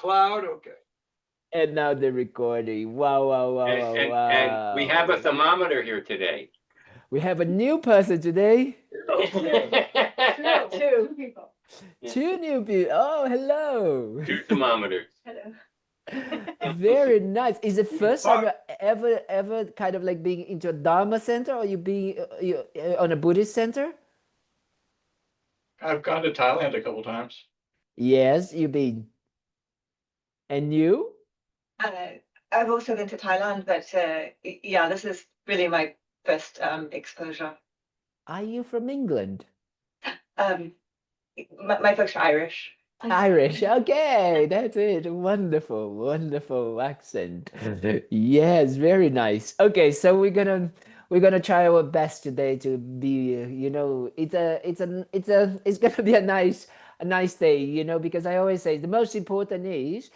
cloud. Okay. And now the recording. Wow, wow, wow, wow, wow. And we have a thermometer here today. We have a new person today. Two people. Two new people. Oh, hello. Two thermometers. Hello. Very nice. Is it first time you ever kind of like being into a Dharma center, or you being on a Buddhist center? I've gone to Thailand a couple times. Yes, you've been. And you? I've also been to Thailand, but yeah, this is really my first exposure. Are you from England? My folks are Irish. Irish. Okay, that's it. Wonderful, wonderful accent. Yes, very nice. Okay, so we're gonna try our best today to be, it's gonna be a nice day, because I always say the most important is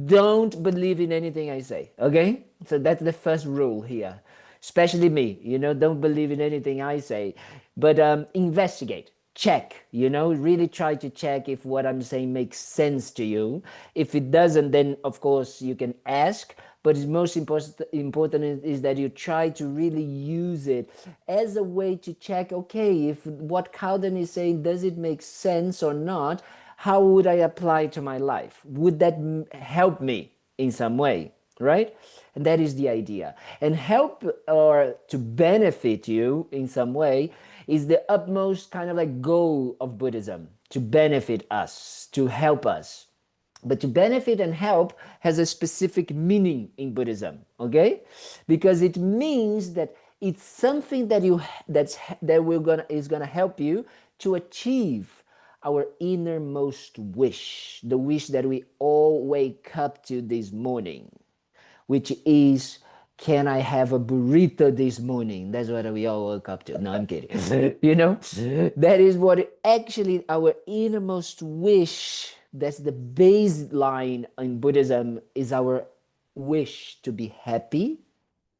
don't believe in anything I say. Okay, so that's the first rule here, especially me. Don't believe in anything I say, but investigate. Check, really try to check if what I'm saying makes sense to you. If it doesn't, then of course you can ask, but it's most important is that you try to really use it as a way to check, okay, if what Kalden is saying, does it make sense or not? How would I apply to my life? Would that help me in some way, right? And that is the idea. And help or to benefit you in some way is the utmost kind of like goal of Buddhism, to benefit us, to help us. But to benefit and help has a specific meaning in Buddhism, okay? Because it means that it's something that is gonna help you to achieve our innermost wish, the wish that we all wake up to this morning, which is, can I have a burrito this morning? That's what we all woke up to. No, I'm kidding. That is what actually our innermost wish, that's the baseline in Buddhism, is our wish to be happy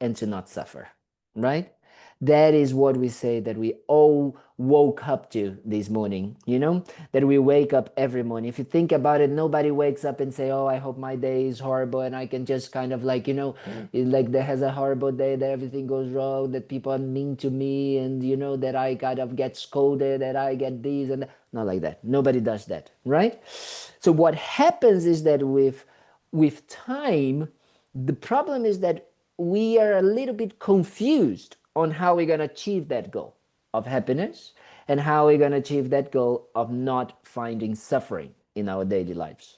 and to not suffer, right? That is what we say that we all woke up to this morning, that we wake up every morning. If you think about it, nobody wakes up and say, oh, I hope my day is horrible and I can just kind of like, like there has a horrible day, that everything goes wrong, that people are mean to me, and that I kind of get scolded, that I get these and that. Not like that. Nobody does that, right? So what happens is that with time, the problem is that we are a little bit confused on how we're going to achieve that goal of happiness and how we're going to achieve that goal of not finding suffering in our daily lives.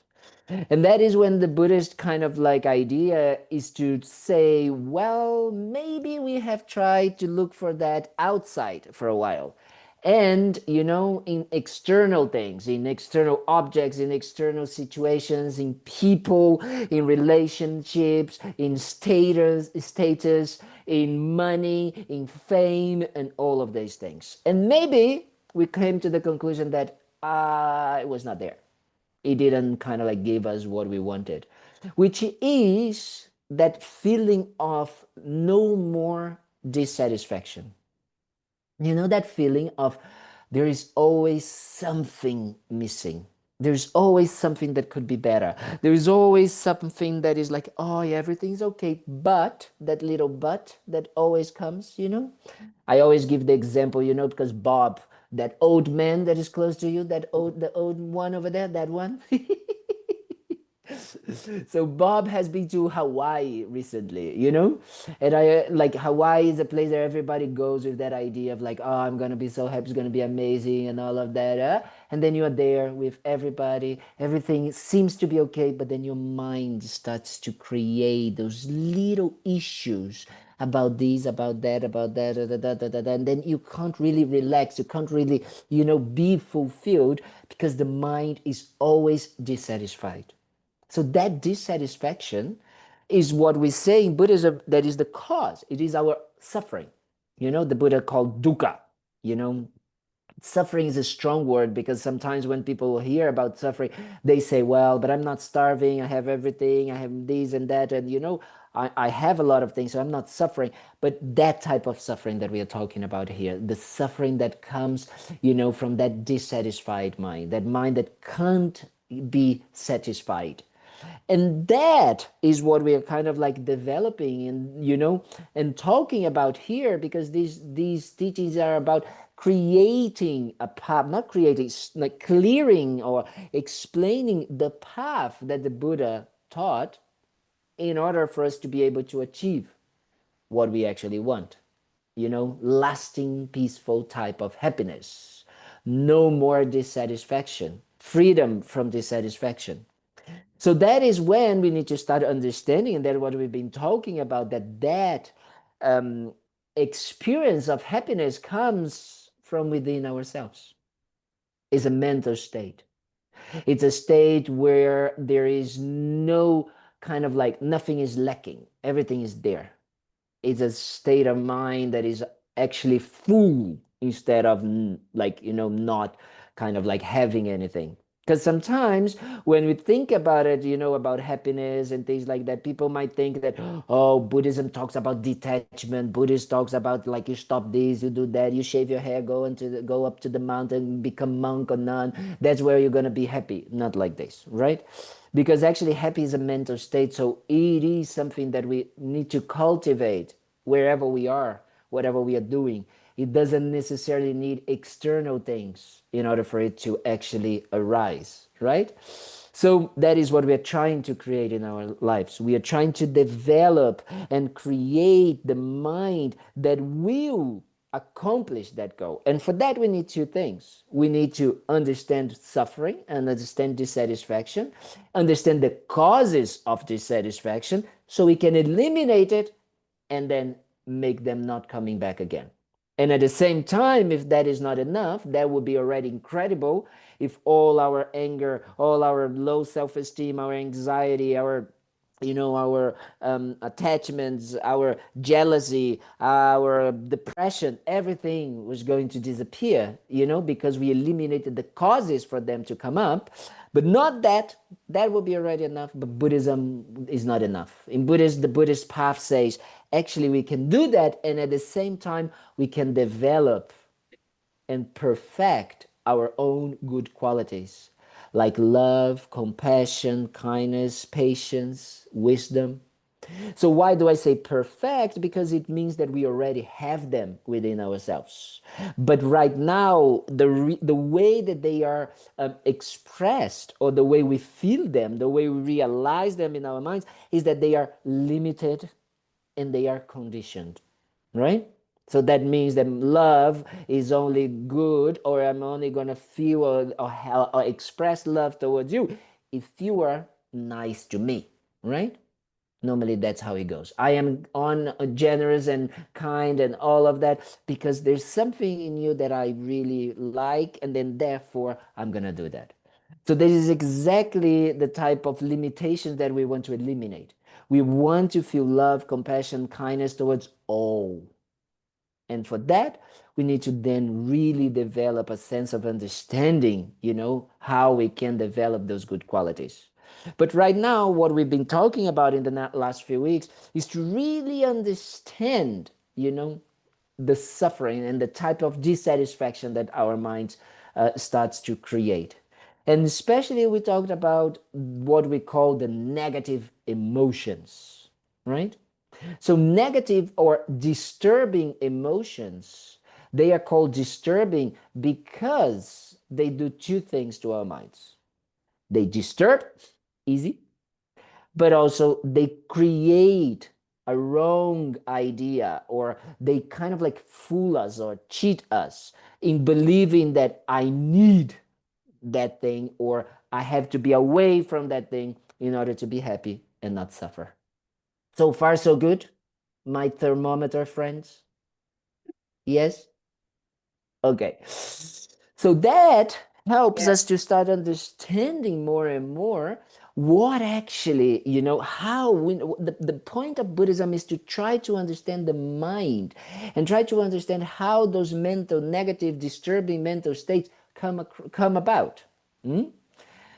And that is when the Buddhist kind of like idea is to say, well, maybe we have tried to look for that outside for a while. And, in external things, in external objects, in external situations, in people, in relationships, in status, in money, in fame, and all of these things. And maybe we came to the conclusion that it was not there. It didn't kind of like give us what we wanted, which is that feeling of no more dissatisfaction. That feeling of there is always something missing. There's always something that could be better. There is always something that is like, oh, yeah, everything's okay. But that little but that always comes, I always give the example, because Bob, that old man that is close to you, the old one over there, that one. So Bob has been to Hawaii recently, and I like Hawaii is a place where everybody goes with that idea of like, oh, I'm gonna be so happy, it's gonna be amazing and all of that, and then you are there with everybody, everything seems to be okay, but then your mind starts to create those little issues about this, about that, and then you can't really relax, you can't really, be fulfilled, because the mind is always dissatisfied. So that dissatisfaction is what we say in Buddhism, that is the cause. It is our suffering. The Buddha called dukkha. Suffering is a strong word, because sometimes when people hear about suffering, they say, well, but I'm not starving. I have everything. I have this and that. And, I have a lot of things, so I'm not suffering. But that type of suffering that we are talking about here, the suffering that comes, from that dissatisfied mind, that mind that can't be satisfied. And that is what we are kind of like developing and, you know, and talking about here, because these teachings are about creating a path, not creating, like clearing or explaining the path that the Buddha taught in order for us to be able to achieve what we actually want. You know, lasting, peaceful type of happiness. No more dissatisfaction, freedom from dissatisfaction. So that is when we need to start understanding, and that's what we've been talking about, that experience of happiness comes from within ourselves. It's a mental state. It's a state where there is no kind of like, nothing is lacking. Everything is there. It's a state of mind that is actually full instead of like, you know, not kind of like having anything. Because sometimes when we think about it, you know, about happiness and things like that, people might think that, oh, Buddhism talks about detachment. Buddhist talks about like, you stop this, you do that, you shave your hair, go up to the mountain, become monk or nun. That's where you're gonna be happy. Not like this, right? Because actually happy is a mental state. So it is something that we need to cultivate wherever we are, whatever we are doing. It doesn't necessarily need external things in order for it to actually arise, right? So that is what we are trying to create in our lives. We are trying to develop and create the mind that will accomplish that goal. And for that, we need two things. We need to understand suffering and understand dissatisfaction, understand the causes of dissatisfaction so we can eliminate it and then make them not coming back again. And at the same time, if that is not enough, that would be already incredible if all our anger, all our low self-esteem, our anxiety, our, you know, our attachments, our jealousy, our depression, everything was going to disappear, you know, because we eliminated the causes for them to come up. But not that, that will be already enough. But Buddhism is not enough. In Buddhism, the Buddhist path says, actually, we can do that. And at the same time, we can develop and perfect our own good qualities, like love, compassion, kindness, patience, wisdom. So why do I say perfect? Because it means that we already have them within ourselves. But right now, the way that they are expressed, or the way we feel them, the way we realize them in our minds, is that they are limited and they are conditioned, right? So that means that love is only good, or I'm only going to feel or express love towards you if you are nice to me, right? Normally that's how it goes. I am generous and kind and all of that because there's something in you that I really like, and then therefore I'm going to do that. So this is exactly the type of limitations that we want to eliminate. We want to feel love, compassion, kindness towards all. And for that, we need to then really develop a sense of understanding, you know, how we can develop those good qualities. But right now, what we've been talking about in the last few weeks is to really understand, you know, the suffering and the type of dissatisfaction that our mind starts to create. And especially we talked about what we call the negative emotions, right? So negative or disturbing emotions, they are called disturbing because they do two things to our minds. They disturb, easy, but also they create a wrong idea, or they kind of like fool us or cheat us in believing that I need that thing, or I have to be away from that thing in order to be happy and not suffer. So far, so good, my thermometer friends? Yes? Okay. So that helps us to start understanding more and more what actually, you know, how the point of Buddhism is to try to understand the mind and try to understand how those mental, negative, disturbing mental states come about.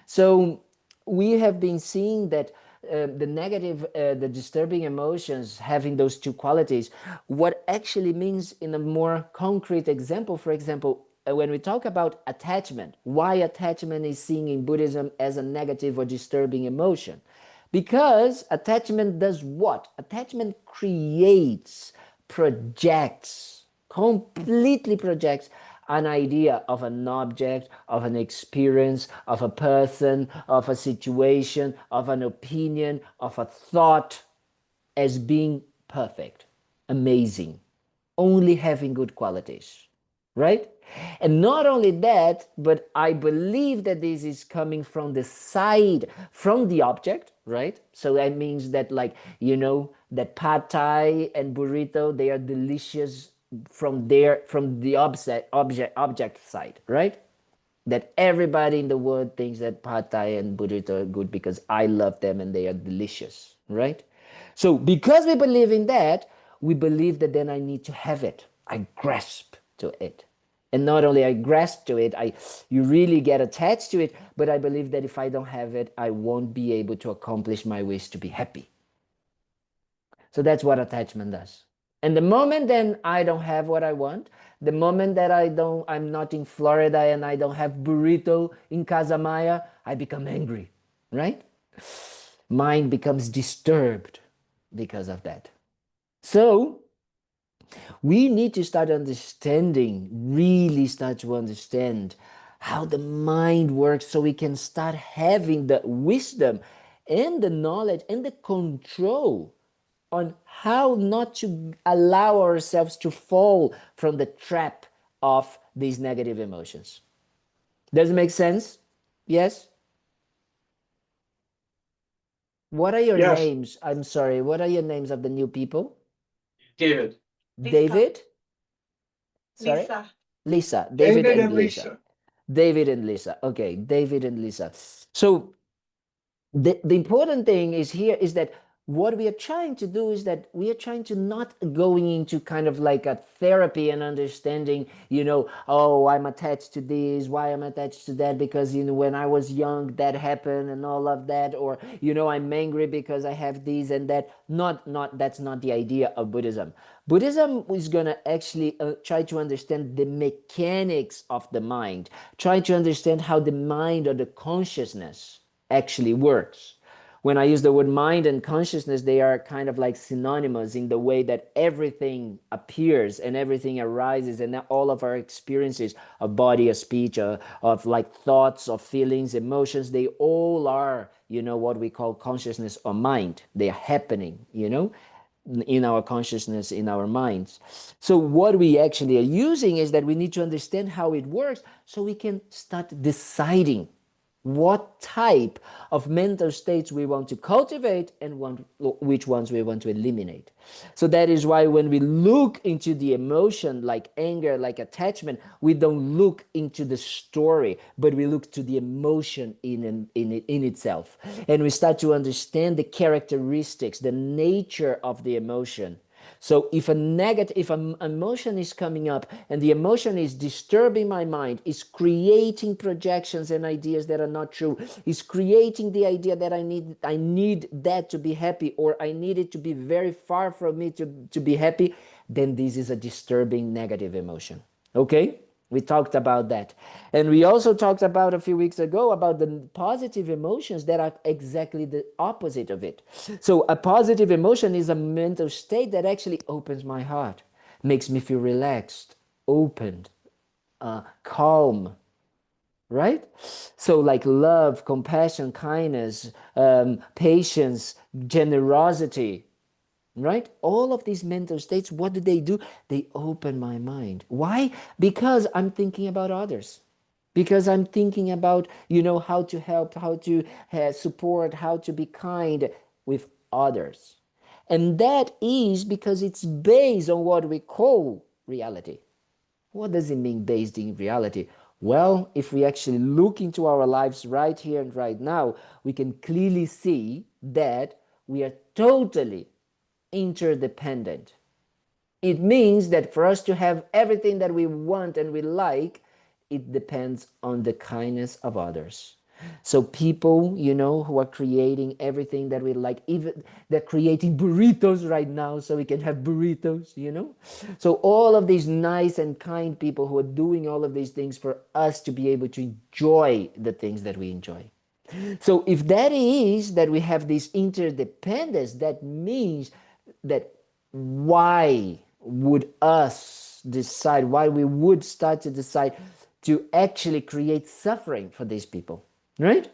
So we have been seeing that the negative, the disturbing emotions having those two qualities, what actually means in a more concrete example, for example, when we talk about attachment, why attachment is seen in Buddhism as a negative or disturbing emotion? Because attachment does what? Attachment creates, projects, completely projects an idea of an object, of an experience, of a person, of a situation, of an opinion, of a thought as being perfect, amazing, only having good qualities, right? And not only that, but I believe that this is coming from the side, from the object, right? So that means that, like, you know, that pad thai and burrito, they are delicious from the object side, right? That everybody in the world thinks that pad thai and burrito are good because I love them and they are delicious, right? So because we believe in that, we believe that then I need to have it. I grasp to it. And not only I grasp to it, you really get attached to it, but I believe that if I don't have it, I won't be able to accomplish my wish to be happy. So that's what attachment does. And the moment then I don't have what I want, the moment that I'm not in Florida and I don't have burrito in Casamaya, I become angry, right? Mind becomes disturbed because of that. So we need to start understanding, really start to understand how the mind works so we can start having the wisdom and the knowledge and the control on how not to allow ourselves to fall from the trap of these negative emotions. Does it make sense? Yes? What are your Yes. names? I'm sorry. What are your names of the new people? David, Lisa. David? Sorry? Lisa. Lisa. David David and and Lisa. Lisa. David and Lisa. Okay, David and Lisa. So the important thing is here is that what we are trying to do is that we are trying to not going into kind of like a therapy and understanding, you know, oh, I'm attached to this, why I'm attached to that, because, you know, when I was young, that happened and all of that, or, you know, I'm angry because I have this and that. That's not the idea of Buddhism. Buddhism is going to actually try to understand the mechanics of the mind, try to understand how the mind or the consciousness actually works. When I use the word mind and consciousness, they are kind of like synonymous in the way that everything appears and everything arises, and all of our experiences of body, of speech, of like thoughts, of feelings, emotions, they all are, you know, what we call consciousness or mind. They are happening, you know, in our consciousness, in our minds. So what we actually are using is that we need to understand how it works so we can start deciding what type of mental states we want to cultivate and which ones we want to eliminate. So that is why when we look into the emotion like anger, like attachment, we don't look into the story, but we look to the emotion in itself. And we start to understand the characteristics, the nature of the emotion. So if an emotion is coming up and the emotion is disturbing my mind, is creating projections and ideas that are not true, is creating the idea that I need that to be happy, or I need it to be very far from me to be happy, then this is a disturbing negative emotion. Okay? We talked about that. And we also talked about a few weeks ago about the positive emotions that are exactly the opposite of it. So a positive emotion is a mental state that actually opens my heart, makes me feel relaxed, opened, calm, right? So like love, compassion, kindness, patience, generosity, right? All of these mental states, what do? They open my mind. Why? Because I'm thinking about others. Because I'm thinking about, you know, how to help, how to support, how to be kind with others. And that is because it's based on what we call reality. What does it mean based in reality? Well, if we actually look into our lives right here and right now, we can clearly see that we are totally interdependent. It means that for us to have everything that we want and we like, it depends on the kindness of others. So people, you know, who are creating everything that we like, even they're creating burritos right now so we can have burritos, you know. So all of these nice and kind people who are doing all of these things for us to be able to enjoy the things that we enjoy. So if that is that we have this interdependence, that means that why would us decide, why we would start to decide to actually create suffering for these people, right?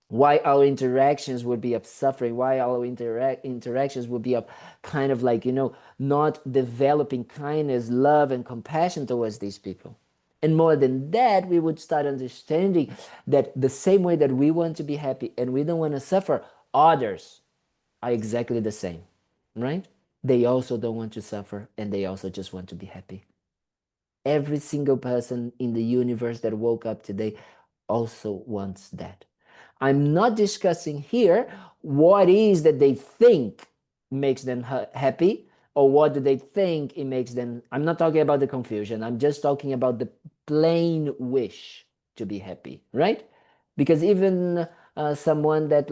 Why our interactions would be of suffering, why our interactions would be of kind of like, not developing kindness, love, and compassion towards these people. And more than that, we would start understanding that the same way that we want to be happy and we don't want to suffer, others are exactly the same, right? They also don't want to suffer and they also just want to be happy. Every single person in the universe that woke up today also wants that. I'm not discussing here what is that they think makes them happy or what do they think it makes them. I'm not talking about the confusion. I'm just talking about the plain wish to be happy, right? Because even someone that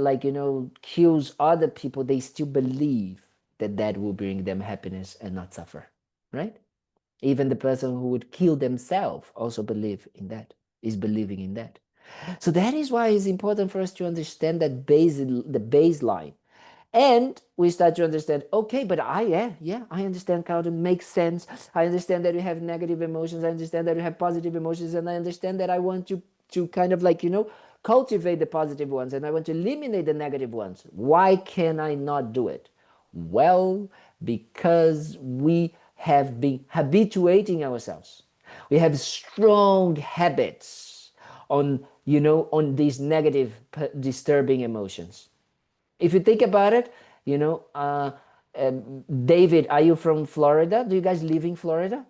kills other people, they still believe that that will bring them happiness and not suffer, right? Even the person who would kill themselves also believe in that, is believing in that. So that is why it's important for us to understand that the baseline. And we start to understand, okay, but I understand, Kalden, makes sense. I understand that we have negative emotions. I understand that we have positive emotions. And I understand that I want to kind of cultivate the positive ones and I want to eliminate the negative ones. Why can I not do it? Well, because we have been habituating ourselves. We have strong habits on these negative disturbing emotions. If you think about it, David, are you from Florida? Do you guys live in Florida?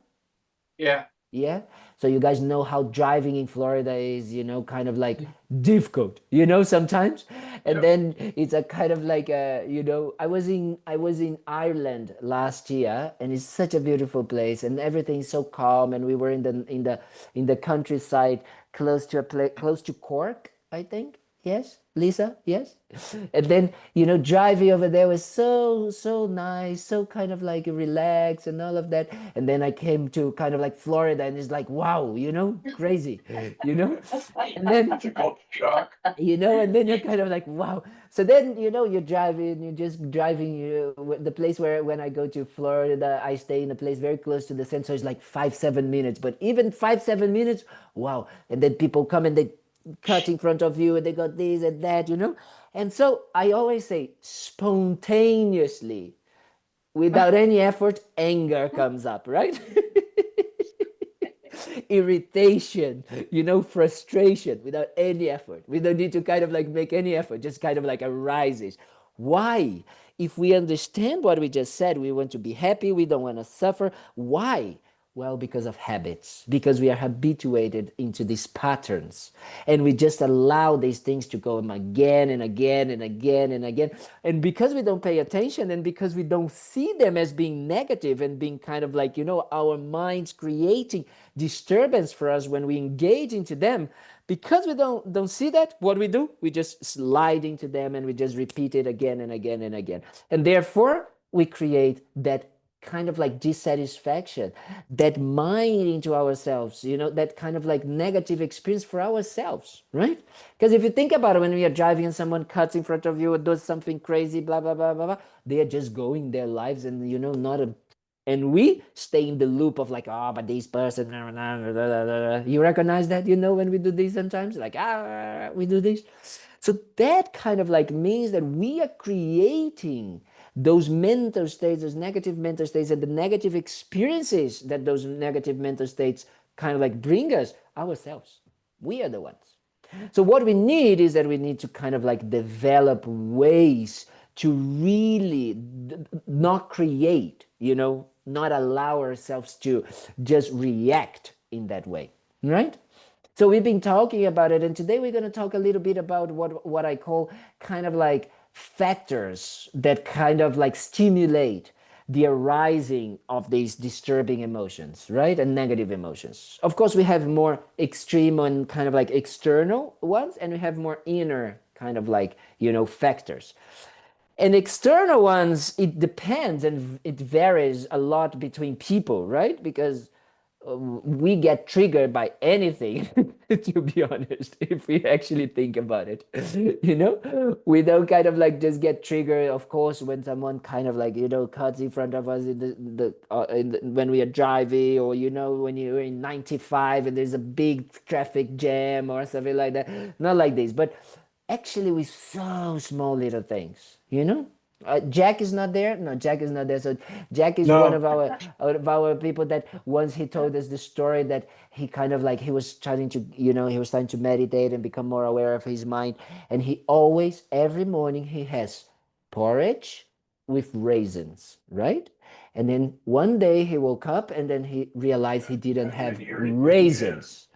Yeah. Yeah. So you guys know how driving in Florida is, kind of like difficult, sometimes. And Yep. then it's a kind of like I was in Ireland last year and it's such a beautiful place and everything's so calm and we were in the countryside close to Cork, I think. Yes, Lisa, yes. And then, driving over there was so nice, so kind of like relaxed and all of that. And then I came to kind of like Florida and it's like, wow, crazy, And then, That's a culture shock. and then you're kind of like, wow. So then, you're driving, the place where when I go to Florida, I stay in a place very close to the center. So it's like 5-7 minutes, but even 5-7 minutes, wow. And then people come and they cut in front of you and they got this and that, And so I always say spontaneously, without any effort, anger comes up, right? Irritation, frustration without any effort. We don't need to kind of like make any effort, just kind of like arises. Why? If we understand what we just said, we want to be happy, we don't want to suffer. Why? Well, because of habits, because we are habituated into these patterns and we just allow these things to go again and again and again and again. And because we don't pay attention and because we don't see them as being negative and being kind of like, our minds creating disturbance for us when we engage into them, because we don't see that, what we do, we just slide into them and we just repeat it again and again and again. And therefore, we create that kind of like dissatisfaction, that mind into ourselves, that kind of like negative experience for ourselves, right? Because if you think about it, when we are driving and someone cuts in front of you or does something crazy, blah, blah, blah, blah, blah, they are just going their lives and, and we stay in the loop of like, oh, but this person, you recognize that, when we do this sometimes, like, we do this. So that kind of like means that we are creating those mental states, those negative mental states, and the negative experiences that those negative mental states kind of like bring us ourselves. We are the ones. So what we need is that we need to kind of like develop ways to really not create, not allow ourselves to just react in that way, right? So we've been talking about it, and today we're going to talk a little bit about what I call kind of like factors that kind of like stimulate the arising of these disturbing emotions, right? And negative emotions. Of course, we have more extreme and kind of like external ones, and we have more inner kind of like, factors. And external ones, it depends and it varies a lot between people, right? Because we get triggered by anything to be honest, if we actually think about it. We don't kind of like just get triggered, of course, when someone kind of like, cuts in front of us when we are driving, or, when you're in 95 and there's a big traffic jam or something like that. Not like this, but actually with so small little things, Jack is not there. No, Jack is not there. So Jack is one No. of our people that once he told us the story that he kind of like he was trying to meditate and become more aware of his mind, and he always every morning he has porridge with raisins, right? And then one day he woke up and then he realized he didn't have raisins.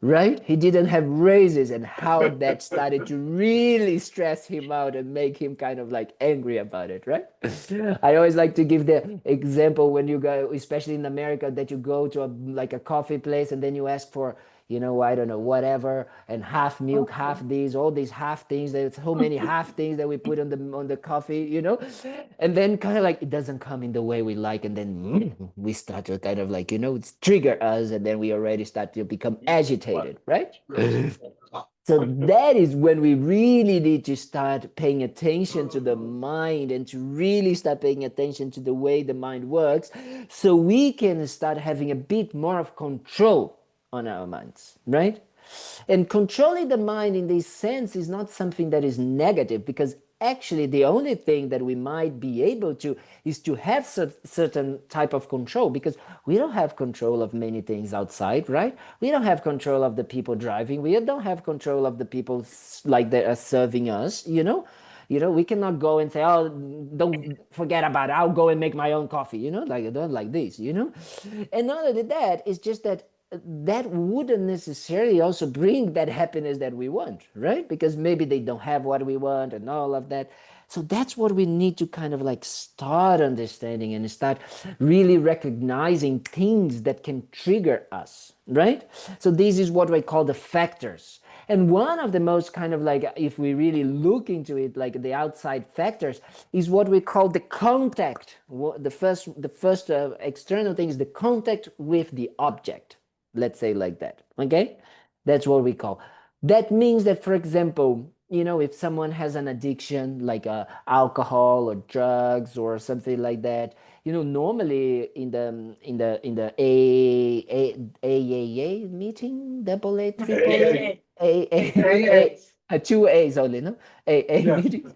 Right? He didn't have raises, and how that started to really stress him out and make him kind of like angry about it, right? I always like to give the example when you go, especially in America, that you go to a coffee place and then you ask for, I don't know, whatever, and half milk, half these, all these half things. There's so many half things that we put on the coffee, and then kind of like it doesn't come in the way we like, and then we start to kind of like, it's trigger us, and then we already start to become agitated, right? So that is when we really need to start paying attention to the mind and to really start paying attention to the way the mind works, so we can start having a bit more of control on our minds, right? And controlling the mind in this sense is not something that is negative, because actually the only thing that we might be able to is to have certain type of control, because we don't have control of many things outside, right? We don't have control of the people driving. We don't have control of the people like that are serving us, we cannot go and say, oh, don't forget about it, I'll go and make my own coffee, like I don't like this, And not only that, it's just that wouldn't necessarily also bring that happiness that we want, right? Because maybe they don't have what we want and all of that. So that's what we need to kind of like start understanding and start really recognizing things that can trigger us, right? So this is what we call the factors. And one of the most kind of like, if we really look into it, like the outside factors, is what we call the contact. The first external thing is the contact with the object. Let's say like that, okay? That's what we call. That means that, for example, if someone has an addiction like alcohol or drugs or something like that, normally in the AAA meeting, double A, triple A, two A's only, no? AA meeting,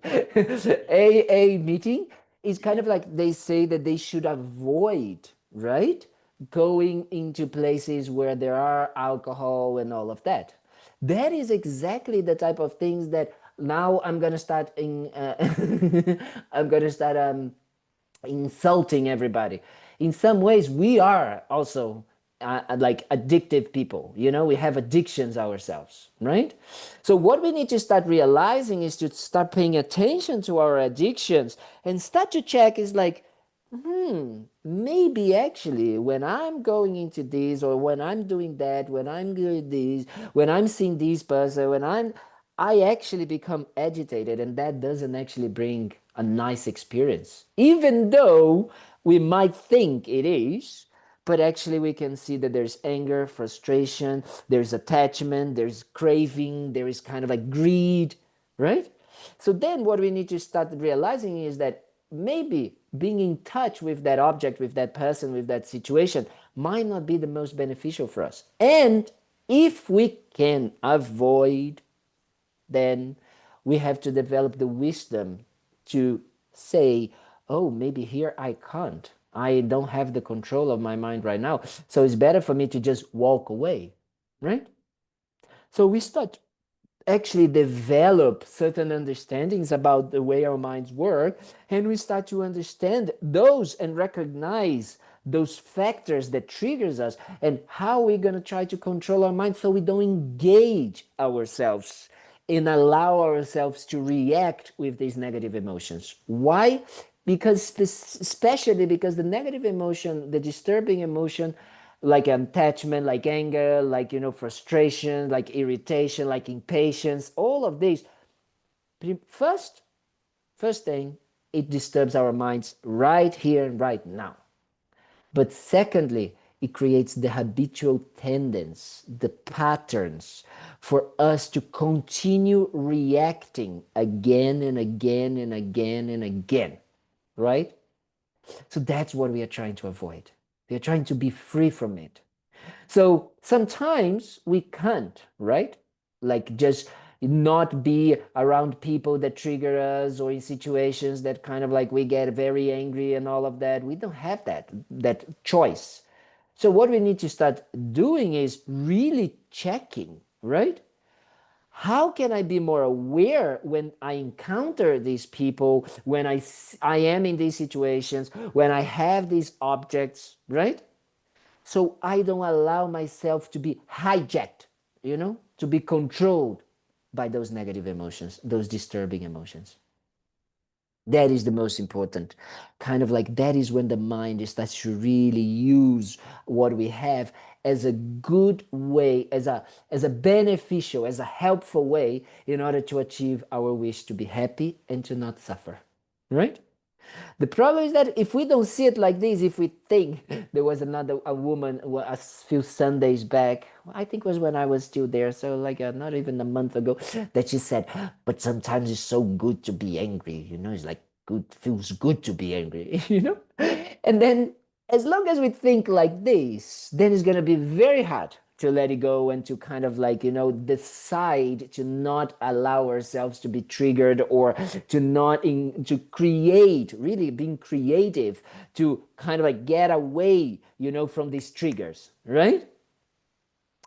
AA meeting is kind of like they say that they should avoid, right? Going into places where there are alcohol and all of that. That is exactly the type of things that now I'm gonna start insulting everybody. In some ways, we are also like addictive people. We have addictions ourselves, right? So what we need to start realizing is to start paying attention to our addictions and start to check is like, maybe actually when I'm going into this, or when I'm doing that, when I'm doing this, when I'm seeing this person, I actually become agitated, and that doesn't actually bring a nice experience, even though we might think it is. But actually we can see that there's anger, frustration, there's attachment, there's craving, there is kind of like greed, right? So then what we need to start realizing is that maybe being in touch with that object, with that person, with that situation might not be the most beneficial for us. And if we can avoid, then we have to develop the wisdom to say, oh, maybe here I can't. I don't have the control of my mind right now. So it's better for me to just walk away, right? So we start actually develop certain understandings about the way our minds work, and we start to understand those and recognize those factors that triggers us, and how we're going to try to control our mind so we don't engage ourselves and allow ourselves to react with these negative emotions. Why? Because especially because the negative emotion, the disturbing emotion, like attachment, like anger, like frustration, like irritation, like impatience, all of these, first thing, it disturbs our minds right here and right now. But secondly, it creates the habitual tendency, the patterns for us to continue reacting again and again and again and again, right? So that's what we are trying to avoid. We are trying to be free from it. So sometimes we can't, right? Like just not be around people that trigger us, or in situations that kind of like we get very angry and all of that. We don't have that choice. So what we need to start doing is really checking, right? How can I be more aware when I encounter these people, when I am in these situations, when I have these objects, right? So I don't allow myself to be hijacked, to be controlled by those negative emotions, those disturbing emotions. That is the most important. Kind of like that is when the mind starts to really use what we have as a good way, as a beneficial, as a helpful way in order to achieve our wish to be happy and to not suffer. Right? The problem is that if we don't see it like this, if we think there was a woman a few Sundays back, I think it was when I was still there, so like not even a month ago, that she said, but sometimes it's so good to be angry, it's like good, feels good to be angry, And then as long as we think like this, then it's going to be very hard to let it go and to kind of like, decide to not allow ourselves to be triggered, or to not to create, really being creative, to kind of like get away, from these triggers, right?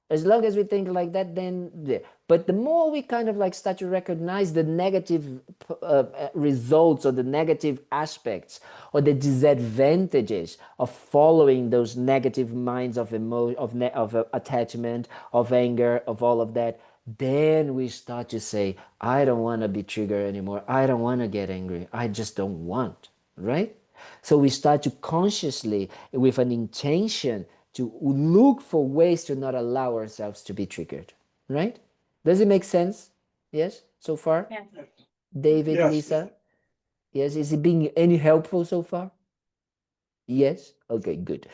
As long as we think like that, then but the more we kind of like start to recognize the negative results, or the negative aspects, or the disadvantages of following those negative minds of attachment, of anger, of all of that, then we start to say, I don't want to be triggered anymore. I don't want to get angry. I just don't want, right? So we start to consciously, with an intention, to look for ways to not allow ourselves to be triggered, right? Does it make sense? Yes, so far? Yeah. David, Yes. Lisa? Yes, is it being any helpful so far? Yes? Okay, good.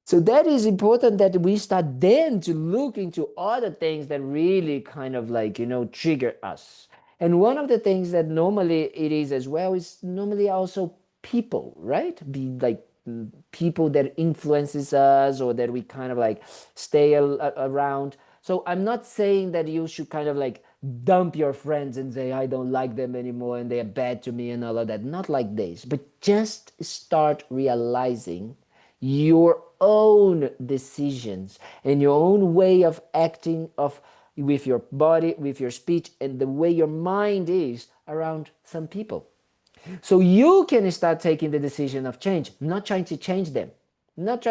So that is important, that we start then to look into other things that really kind of like, trigger us. And one of the things that normally it is as well is normally also people, right? Be like people that influences us, or that we kind of like stay around. So I'm not saying that you should kind of like dump your friends and say, I don't like them anymore and they're bad to me and all of that. Not like this, but just start realizing your own decisions and your own way of acting, with your body, with your speech, and the way your mind is around some people. So you can start taking the decision of change, not trying to change them, not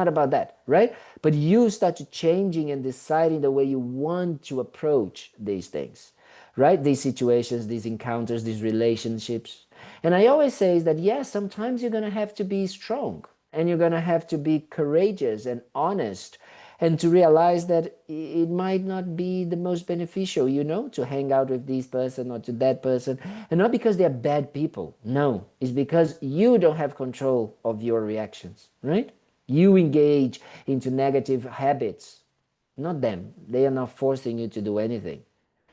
about that, right? But you start to changing and deciding the way you want to approach these things, right? These situations, these encounters, these relationships. And I always say is that, yes, sometimes you're going to have to be strong, and you're going to have to be courageous and honest, and to realize that it might not be the most beneficial, to hang out with this person or to that person. And not because they're bad people. No, it's because you don't have control of your reactions, right? You engage into negative habits, not them. They are not forcing you to do anything.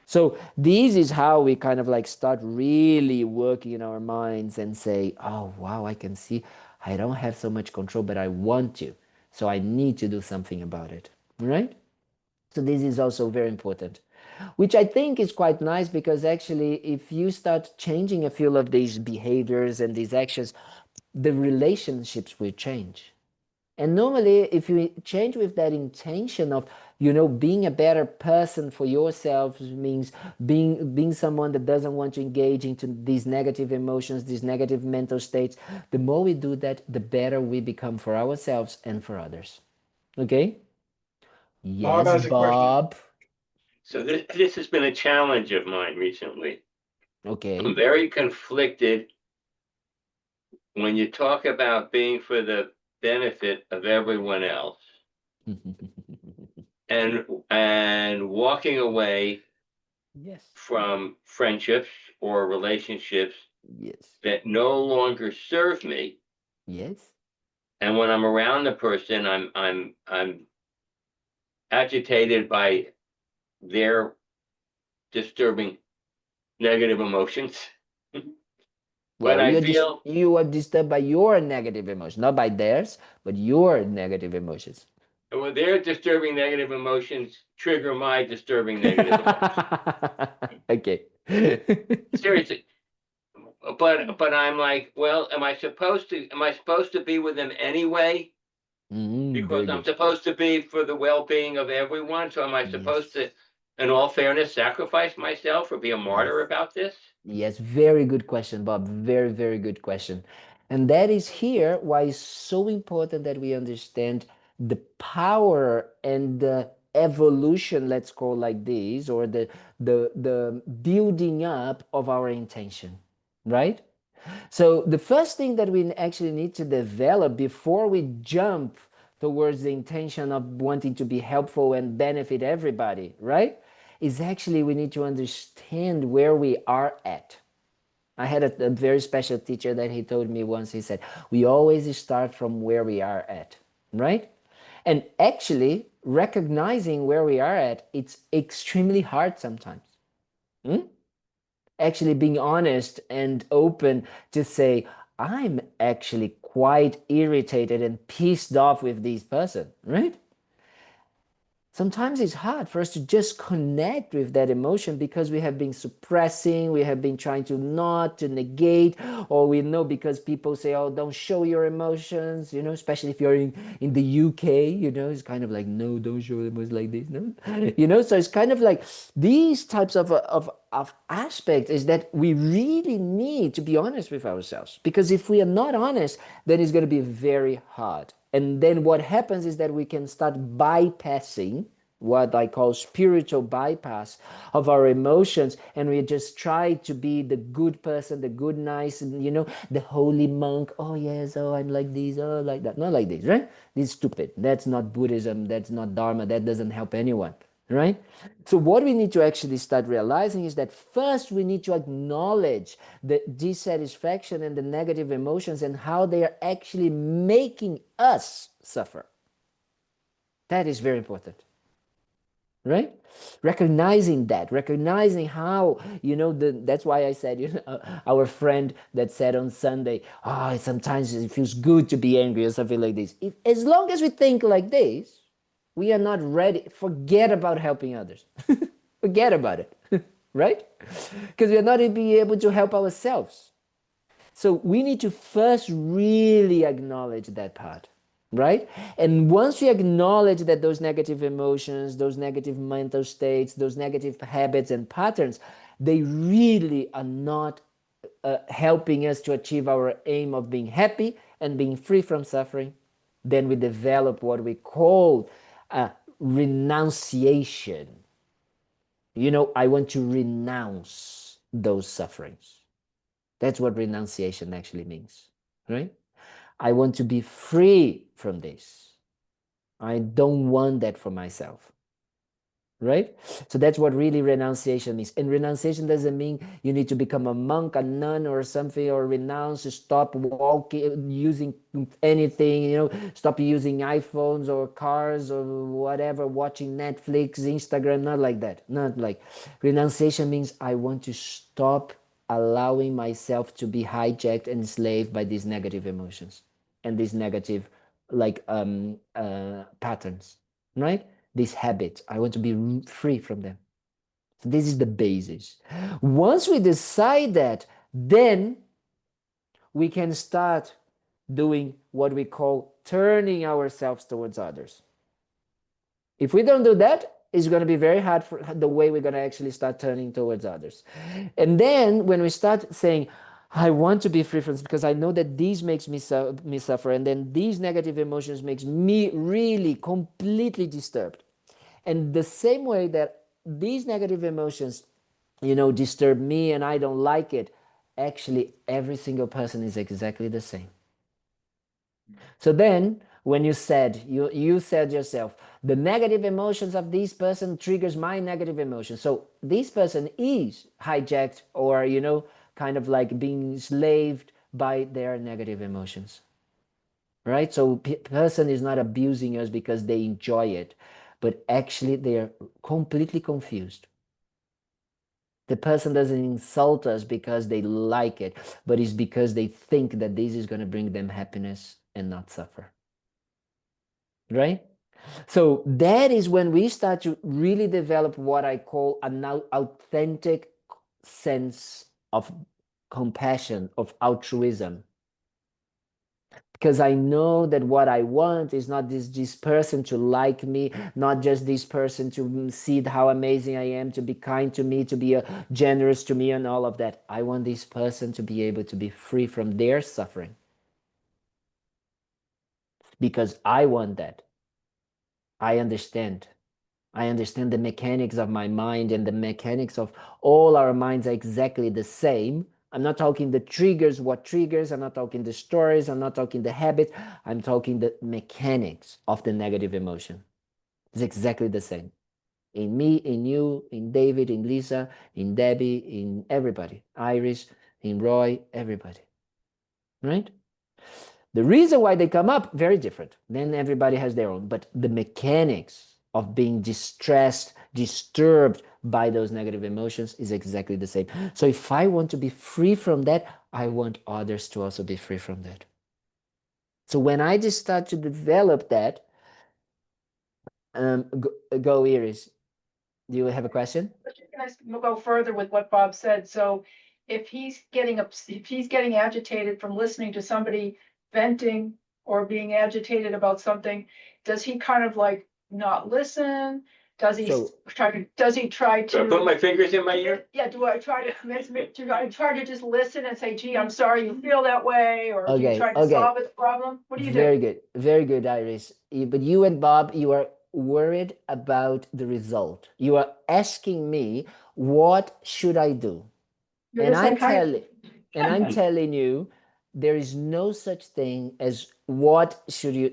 So this is how we kind of like start really working in our minds and say, oh, wow, I can see I don't have so much control, but I want to. So I need to do something about it, right? So this is also very important, which I think is quite nice, because actually if you start changing a few of these behaviors and these actions, the relationships will change. And normally, if you change with that intention of, being a better person for yourself, means being someone that doesn't want to engage into these negative emotions, these negative mental states, the more we do that, the better we become for ourselves and for others. Okay? Bob Yes, has a question. Bob. So this has been a challenge of mine recently. I'm Okay. very conflicted when you talk about being for the benefit of everyone else, and walking away Yes. from friendships or relationships Yes. that no longer serve me, Yes. And when I'm around the person, I'm agitated by their disturbing negative emotions. But Well, I feel, you are disturbed by your negative emotions, not by theirs, but your negative emotions. well, their disturbing negative emotions trigger my disturbing negative emotions. Okay. Seriously. But I'm like, well, am I supposed to be with them anyway? Very Because I'm good. supposed to be for the well-being of everyone. So am I supposed Yes. to, in all fairness, sacrifice myself or be a Yes. martyr about this? Yes, very good question, Bob. Very, very good question. And that is here why it's so important that we understand the power and the evolution, let's call like this, or the building up of our intention, right? So the first thing that we actually need to develop before we jump towards the intention of wanting to be helpful and benefit everybody, right? Is actually we need to understand where we are at. I had a very special teacher that he told me once, he said, we always start from where we are at, right? And actually recognizing where we are at, it's extremely hard sometimes. Actually being honest and open to say, I'm actually quite irritated and pissed off with this person, right? Sometimes it's hard for us to just connect with that emotion because we have been suppressing, we have been trying to not, to negate, or we know because people say, oh, don't show your emotions, especially if you're in the UK, it's kind of like, no, don't show emotions like this, no? So it's kind of like these types of aspects is that we really need to be honest with ourselves. Because if we are not honest, then it's going to be very hard. And then what happens is that we can start bypassing what I call spiritual bypass of our emotions, and we just try to be the good person, the good, nice, the holy monk. Oh yes, oh I'm like this, oh like that. Not like this, right? This is stupid. That's not Buddhism. That's not Dharma. That doesn't help anyone, right? So what we need to actually start realizing is that first we need to acknowledge the dissatisfaction and the negative emotions and how they are actually making us suffer. That is very important, right? Recognizing how, that's why I said, our friend that said on Sunday, oh, sometimes it feels good to be angry or something like this. As long as we think like this, we are not ready. Forget about helping others. Forget about it, right? Because we are not being able to help ourselves. So we need to first really acknowledge that part, right? And once we acknowledge that those negative emotions, those negative mental states, those negative habits and patterns, they really are not helping us to achieve our aim of being happy and being free from suffering, then we develop what we call renunciation. I want to renounce those sufferings. That's what renunciation actually means, right? I want to be free from this. I don't want that for myself, right? So that's what really renunciation means. And renunciation doesn't mean you need to become a monk, a nun, or something, or renounce, stop walking, using anything, stop using iPhones or cars or whatever, watching Netflix, Instagram, not like that. Not like renunciation means I want to stop allowing myself to be hijacked and enslaved by these negative emotions and these negative patterns, right? These habits. I want to be free from them. So this is the basis. Once we decide that, then we can start doing what we call turning ourselves towards others. If we don't do that, it's going to be very hard for the way we're going to actually start turning towards others. And then when we start saying, I want to be free from this because I know that these makes me suffer, and then these negative emotions makes me really completely disturbed. And the same way that these negative emotions, disturb me and I don't like it, actually every single person is exactly the same. So then when you said yourself, the negative emotions of this person triggers my negative emotions. So this person is hijacked or, kind of like being enslaved by their negative emotions, right? So person is not abusing us because they enjoy it, but actually they are completely confused. The person doesn't insult us because they like it, but it's because they think that this is going to bring them happiness and not suffer. Right? So that is when we start to really develop what I call an authentic sense of compassion, of altruism. Because I know that what I want is not this person to like me, not just this person to see how amazing I am, to be kind to me, to be generous to me and all of that. I want this person to be able to be free from their suffering. Because I want that. I understand. I understand the mechanics of my mind, and the mechanics of all our minds are exactly the same. I'm not talking the triggers, what triggers, I'm not talking the stories, I'm not talking the habits, I'm talking the mechanics of the negative emotion. It's exactly the same. In me, in you, in David, in Lisa, in Debbie, in everybody. Iris, in Roy, everybody. Right? The reason why they come up, very different. Then everybody has their own. But the mechanics of being distressed, disturbed by those negative emotions is exactly the same. So if I want to be free from that, I want others to also be free from that. So when I just start to develop that, go Iris. Do you have a question? Can I go further with what Bob said? So if he's getting agitated from listening to somebody venting or being agitated about something, does he kind of like not listen? Does he So- try So I put to, my fingers in my ear? yeah, do I try to convince me, do I try to just listen and say, gee, I'm sorry you feel that way? Or do you Okay, try to okay. solve the problem? What do you do? Very good, Iris. But you and Bob, you are worried about the result. You are asking me, what should I do? You're And just I'm like, kind of- telling, and I'm telling you, there is no such thing as what should you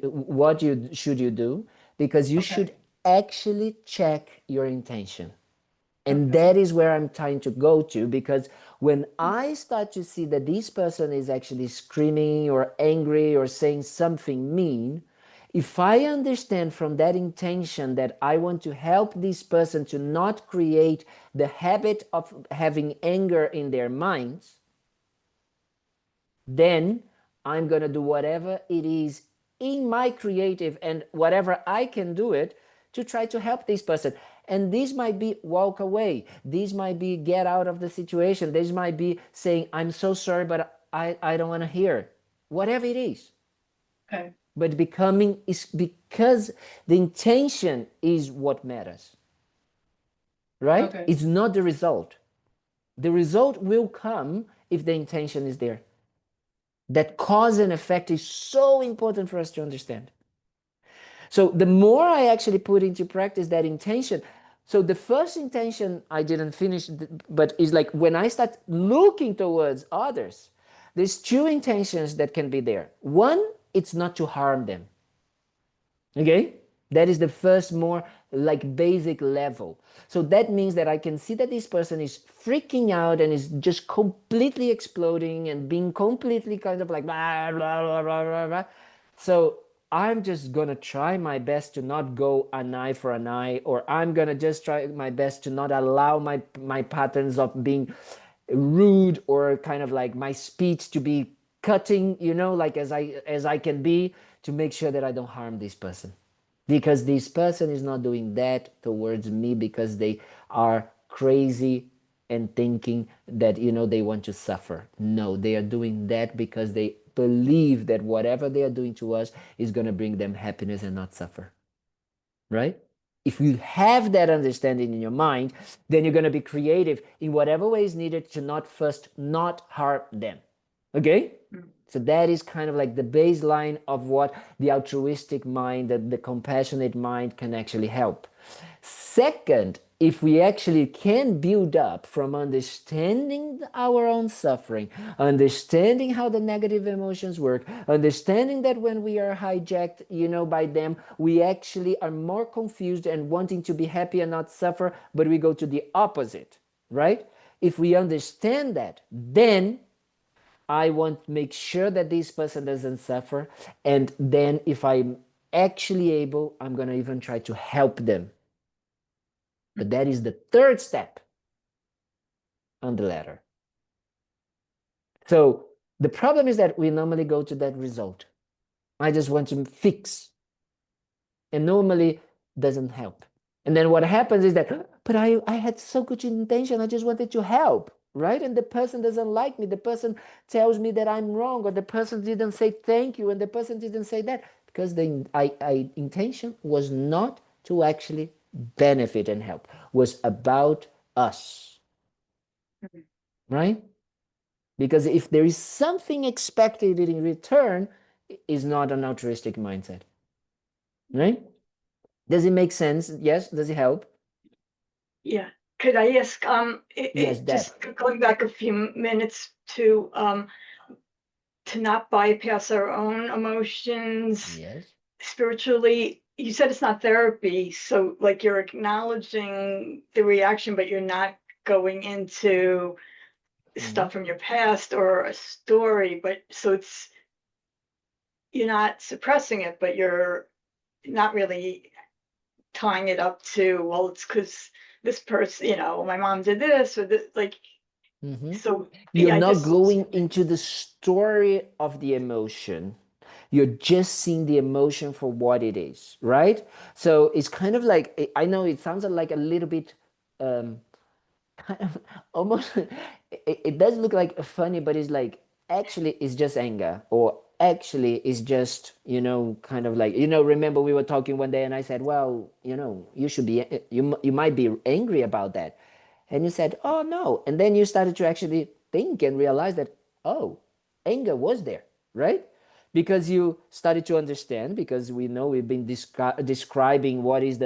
do, because you Okay. should actually check your intention. And Okay. that is where I'm trying to go to, because when I start to see that this person is actually screaming or angry or saying something mean, if I understand from that intention that I want to help this person to not create the habit of having anger in their minds, then I'm going to do whatever it is in my creative and whatever I can do it to try to help this person. And this might be walk away. This might be get out of the situation. This might be saying, I'm so sorry, but I don't want to hear. Whatever it is. Okay. But becoming is because the intention is what matters. Right? Okay. It's not the result. The result will come if the intention is there. That cause and effect is so important for us to understand. So the more I actually put into practice that intention, so the first intention I didn't finish, but is like when I start looking towards others, there's two intentions that can be there. One, it's not to harm them. Okay? That is the first more like basic level. So that means that I can see that this person is freaking out and is just completely exploding and being completely kind of like blah, blah, blah, blah, blah, blah. So I'm just gonna try my best to not go an eye for an eye, or I'm gonna just try my best to not allow my patterns of being rude or kind of like my speech to be cutting, like as I can be, to make sure that I don't harm this person. Because this person is not doing that towards me because they are crazy and thinking that they want to suffer. No, they are doing that because they believe that whatever they are doing to us is going to bring them happiness and not suffer. Right? If you have that understanding in your mind, then you're going to be creative in whatever way is needed to not harm them. Okay? So that is kind of like the baseline of what the altruistic mind, the compassionate mind can actually help. Second, if we actually can build up from understanding our own suffering, understanding how the negative emotions work, understanding that when we are hijacked, by them, we actually are more confused and wanting to be happy and not suffer, but we go to the opposite, right? If we understand that, then I want to make sure that this person doesn't suffer. And then if I'm actually able, I'm going to even try to help them. But that is the third step on the ladder. So the problem is that we normally go to that result. I just want to fix. And normally doesn't help. And then what happens is that, but I had so good intention. I just wanted to help, right? And the person doesn't like me. The person tells me that I'm wrong, or the person didn't say thank you, and the person didn't say that, because the intention was not to actually benefit and help, was about us, right? Because if there is something expected in return, it is not an altruistic mindset, right? Does it make sense? Yes. Does it help? Yeah, could I ask, Yes, just going back a few minutes to not bypass our own emotions Yes. spiritually, you said it's not therapy, so like you're acknowledging the reaction, but you're not going into stuff from your past or a story, but so it's, you're not suppressing it, but you're not really tying it up to, well, it's because this person, my mom did this or this, like, so You're yeah, not going into the story of the emotion. You're just seeing the emotion for what it is, right? So it's kind of like, I know it sounds like a little bit kind of almost it does look like funny, but it's like actually it's just anger, or actually it's just kind of like, remember we were talking one day and I said, well, you should be, you might be angry about that, and you said, oh no, and then you started to actually think and realize that, oh, anger was there, right? Because you started to understand, because we know we've been describing what is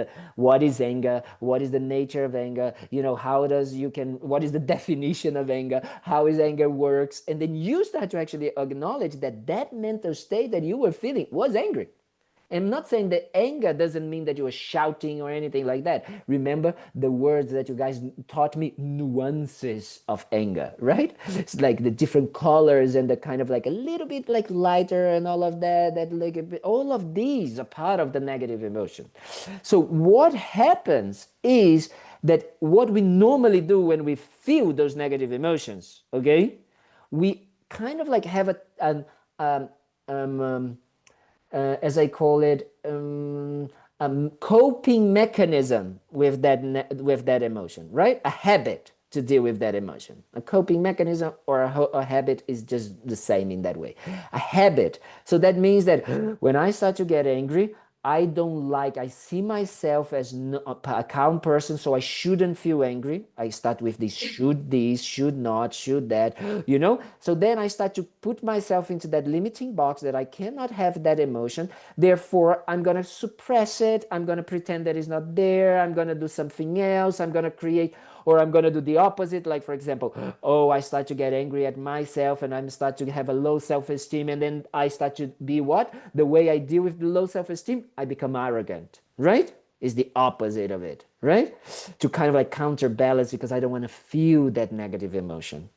anger, what is the nature of anger, what is the definition of anger, how is anger works, and then you start to actually acknowledge that that mental state that you were feeling was angry. I'm not saying that anger doesn't mean that you were shouting or anything like that. Remember the words that you guys taught me, nuances of anger, right? It's like the different colors and the kind of like a little bit like lighter and all of that, all of these are part of the negative emotion. So what happens is that what we normally do when we feel those negative emotions, okay, we kind of like have as I call it, coping mechanism with that emotion, right? A habit to deal with that emotion. A coping mechanism or a habit is just the same in that way. A habit. So that means that when I start to get angry, I see myself as a calm person, so I shouldn't feel angry. I start with this, should not, should that, So then I start to put myself into that limiting box that I cannot have that emotion. Therefore, I'm going to suppress it. I'm going to pretend that it's not there. I'm going to do something else. I'm going to create, or I'm going to do the opposite. Like, for example, I start to get angry at myself and I start to have a low self-esteem. And then I start to be what? The way I deal with the low self-esteem, I become arrogant, right? Is the opposite of it, right? To kind of like counterbalance, because I don't want to feel that negative emotion.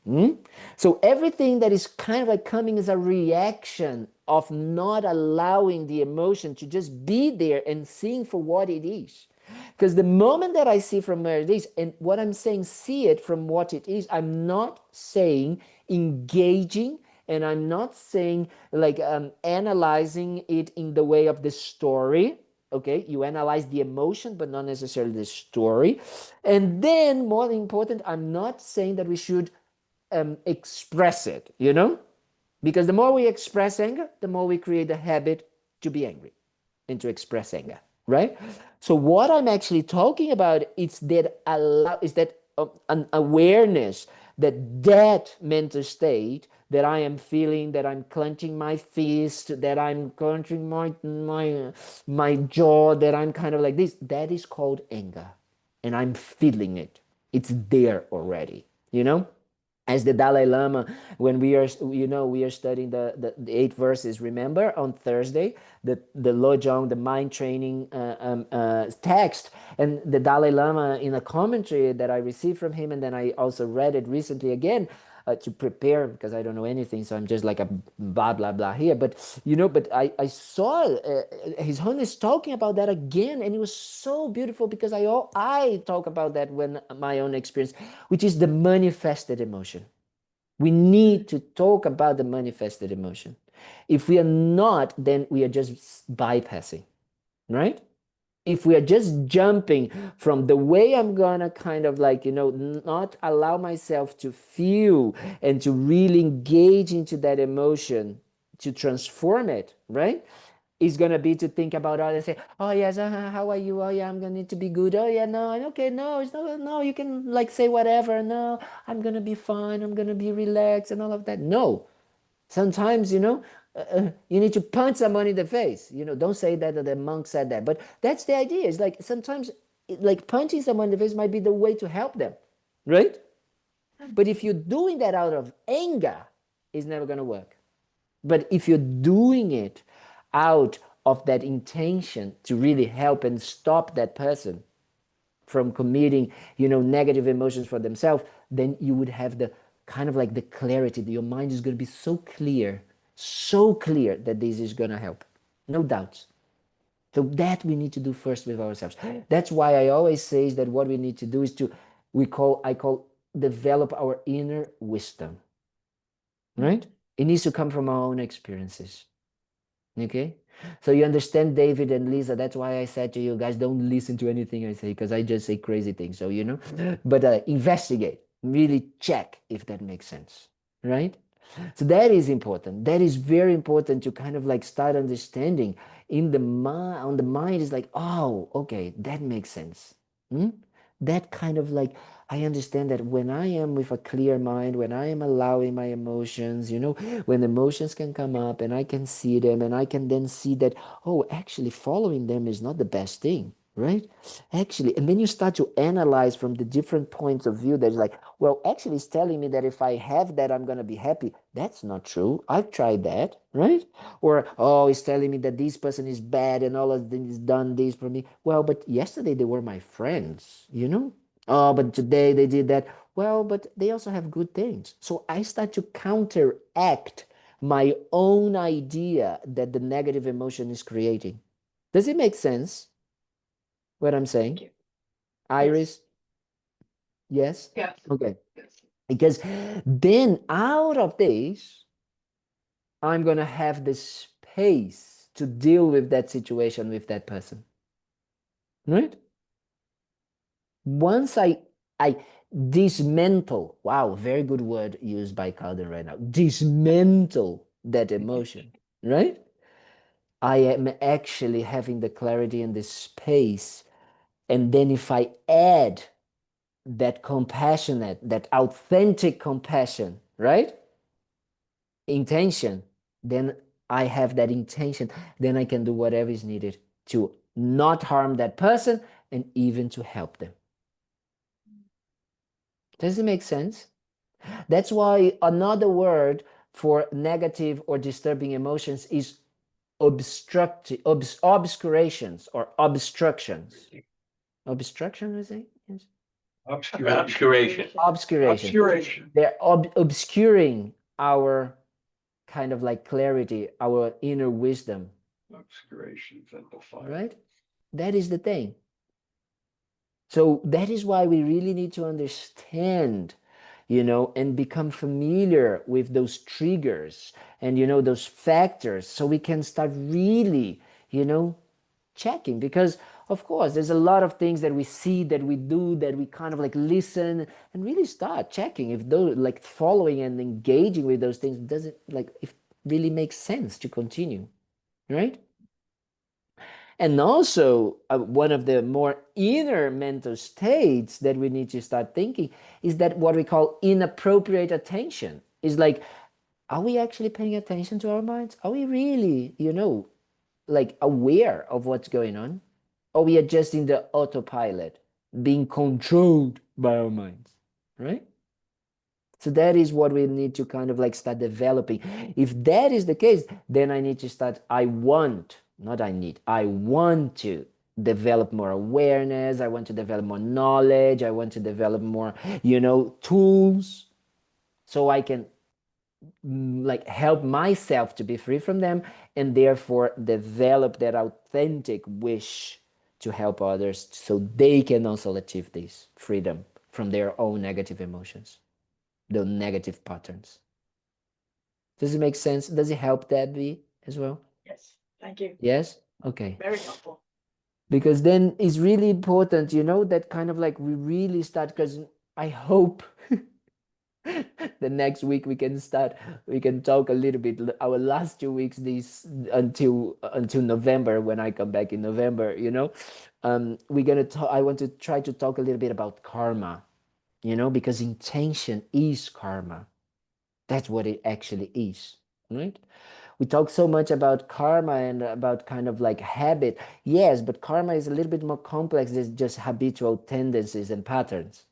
So everything that is kind of like coming as a reaction of not allowing the emotion to just be there and seeing for what it is. Because the moment that I see from where it is, and what I'm saying, see it from what it is, I'm not saying engaging, and I'm not saying like analyzing it in the way of the story. Okay, you analyze the emotion, but not necessarily the story. And then, more important, I'm not saying that we should express it, because the more we express anger, the more we create a habit to be angry and to express anger, right? So what I'm actually talking about is that an awareness that mental state that I am feeling, that I'm clenching my fist, that I'm clenching my jaw, that I'm kind of like this, that is called anger, and I'm feeling it. It's there already, as the Dalai Lama, when we are studying the 8 verses, remember on Thursday, the Lojong, the mind training text, and the Dalai Lama in a commentary that I received from him, and then I also read it recently again, to prepare, because I don't know anything, so I'm just like a blah blah blah here. But you know, but I saw His Holiness talking about that again, and it was so beautiful, because I talk about that when my own experience, which is the manifested emotion. We need to talk about the manifested emotion. If we are not, then we are just bypassing, right? If we are just jumping from the way I'm gonna kind of like, not allow myself to feel and to really engage into that emotion, to transform it, right? Is gonna be to think about others, say, oh yes, how are you? Oh yeah, I'm gonna need to be good. Oh yeah, no, okay, no, it's not, no, you can like say whatever. No, I'm gonna be fine. I'm gonna be relaxed and all of that. No, sometimes, you need to punch someone in the face. Don't say that the monk said that, but that's the idea. It's like sometimes, like punching someone in the face might be the way to help them, right? But if you're doing that out of anger, it's never gonna work. But if you're doing it out of that intention to really help and stop that person from committing, negative emotions for themselves, then you would have the kind of like the clarity. Your mind is going to be so clear that this is going to help. No doubts. So that we need to do first with ourselves. That's why I always say that what we need to do is I call develop our inner wisdom. Right? It needs to come from our own experiences. Okay? So you understand, David and Lisa, that's why I said to you guys, don't listen to anything I say, because I just say crazy things. So, but investigate, really check if that makes sense, right? So that is important. That is very important to kind of like start understanding on the mind is like, oh, okay, that makes sense. That kind of like, I understand that when I am with a clear mind, when I am allowing my emotions, when emotions can come up and I can see them, and I can then see that, oh, actually following them is not the best thing, right? Actually, and then you start to analyze from the different points of view. That's like, well, actually it's telling me that if I have that, I'm going to be happy. That's not true. I've tried that, right? Or, oh, it's telling me that this person is bad and all of them has done this for me. Well, but yesterday they were my friends, Oh, but today they did that. Well, but they also have good things. So I start to counteract my own idea that the negative emotion is creating. Does it make sense what I'm saying? you. Iris? Yes? Yes. Okay. Yes. Because then out of this, I'm going to have the space to deal with that situation with that person. Right? Once I dismantle, wow, very good word used by Kalden right now, dismantle that emotion, right? I am actually having the clarity and the space. And then if I add that compassionate, that authentic compassion, right? Intention, then I have that intention, then I can do whatever is needed to not harm that person and even to help them. Does it make sense? That's why another word for negative or disturbing emotions is obscurations or obstructions. Obstruction, is it? Yes. Obscuration. Obscuration. They're obscuring our kind of like clarity, our inner wisdom. Obscuration, Right? That is the thing. So that is why we really need to understand, and become familiar with those triggers and, those factors, so we can start really, checking. Because of course, there's a lot of things that we see, that we do, that we kind of like listen and really start checking if those, like following and engaging with those things, doesn't like, if really makes sense to continue, right? And also, one of the more inner mental states that we need to start thinking is that what we call inappropriate attention. Is like, are we actually paying attention to our minds? Are we really, like aware of what's going on? Or we are just in the autopilot, being controlled by our minds, right? So that is what we need to kind of like start developing. If that is the case, then I need to start, I want to develop more awareness. I want to develop more knowledge. I want to develop more, tools, so I can like help myself to be free from them, and therefore develop that authentic wish to help others so they can also achieve this freedom from their own negative emotions, the negative patterns. Does it make sense? Does it help, Debbie, as well? Yes, thank you. Yes? Okay. Very helpful. Because then it's really important, you know, that kind of like we really start, because I hope the next week we can talk a little bit, our last 2 weeks, these until November, when I come back in November, you know, we're gonna talk. I want to try to talk a little bit about karma, you know, because intention is karma. That's what it actually is, right? We talk so much about karma and about kind of like habit. Yes, but karma is a little bit more complex than just habitual tendencies and patterns.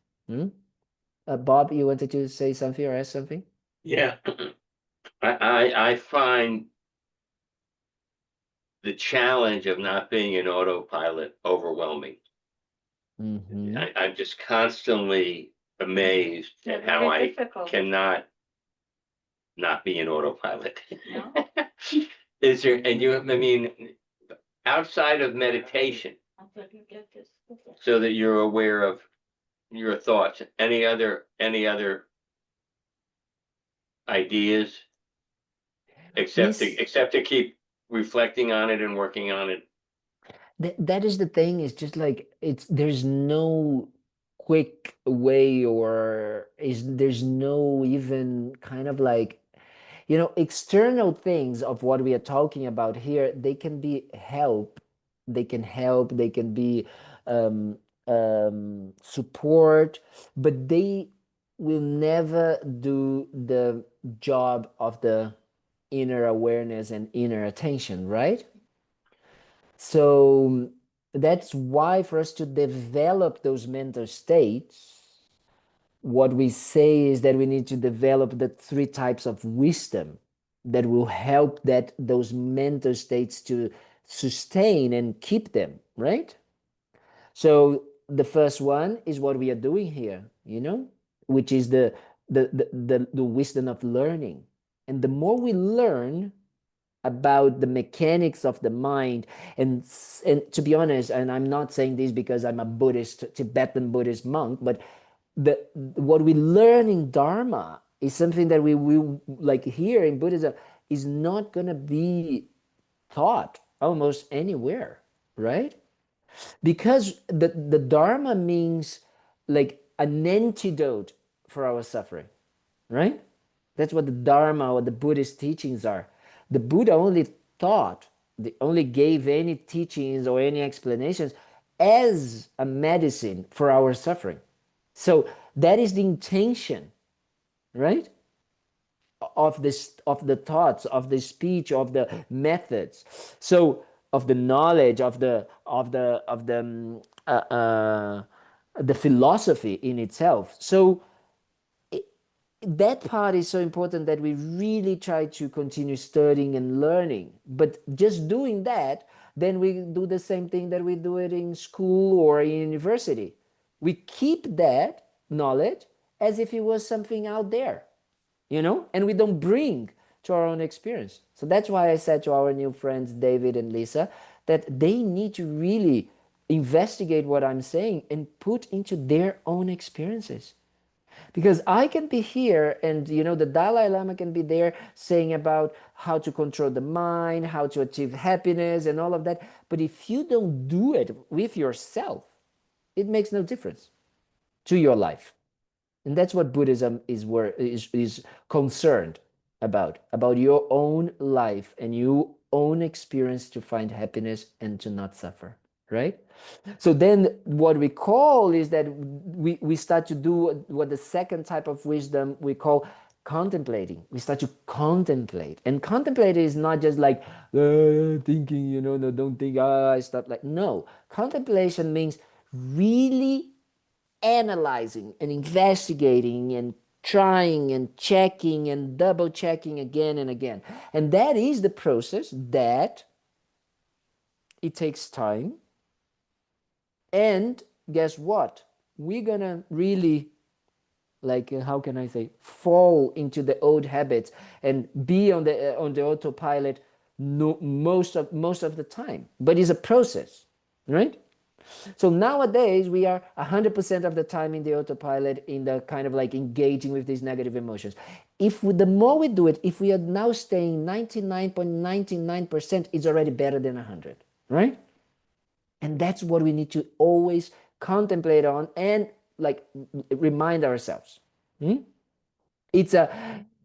Bob, you wanted to say something or ask something? Yeah. I find the challenge of not being an autopilot overwhelming. I'm just constantly amazed at how Very I difficult. cannot not be an autopilot. No? Is there, and you, I mean, outside of meditation, so that you're aware of your thoughts, any other ideas, except Yes. to keep reflecting on it and working on it? That is the thing. It's just like there's no quick way, or there's no even kind of like, you know, external things of what we are talking about here. They can be help. They can help. They can be um, support, but they will never do the job of the inner awareness and inner attention, right? So that's why for us to develop those mental states, what we say is that we need to develop the 3 types of wisdom that will help those mental states to sustain and keep them, right? So the first one is what we are doing here, you know, which is the wisdom of learning. And the more we learn about the mechanics of the mind, and to be honest, and I'm not saying this because I'm a Buddhist, Tibetan Buddhist monk, but what we learn in Dharma is something that we like here in Buddhism is not going to be taught almost anywhere, right? Because the Dharma means like an antidote for our suffering, right? That's what the Dharma or the Buddhist teachings are. The Buddha only taught, they only gave any teachings or any explanations as a medicine for our suffering. So that is the intention, right? Of this, of the thoughts, of the speech, of the methods. So of the knowledge, of the philosophy in itself. So that part is so important that we really try to continue studying and learning. But just doing that, then we do the same thing that we do it in school or in university. We keep that knowledge as if it was something out there, you know, and we don't bring to our own experience. So that's why I said to our new friends, David and Lisa, that they need to really investigate what I'm saying and put into their own experiences. Because I can be here and, you know, the Dalai Lama can be there saying about how to control the mind, how to achieve happiness and all of that. But if you don't do it with yourself, it makes no difference to your life. And that's what Buddhism is concerned about your own life and your own experience to find happiness and to not suffer, right? So then what we call is that we start to do what the second type of wisdom we call contemplating. We start to contemplate. And contemplate is not just like thinking, you know, no, don't think, I stop. Like, no. Contemplation means really analyzing and investigating and trying and checking and double checking again and again. And that is the process that it takes time. And guess what? We're gonna really like how can I say, fall into the old habits and be on the autopilot most of the time. But it's a process, right? So nowadays we are 100% of the time in the autopilot, in the kind of like engaging with these negative emotions. The more we do it, if we are now staying 99.99%, it's already better than 100, right? And that's what we need to always contemplate on and like remind ourselves. There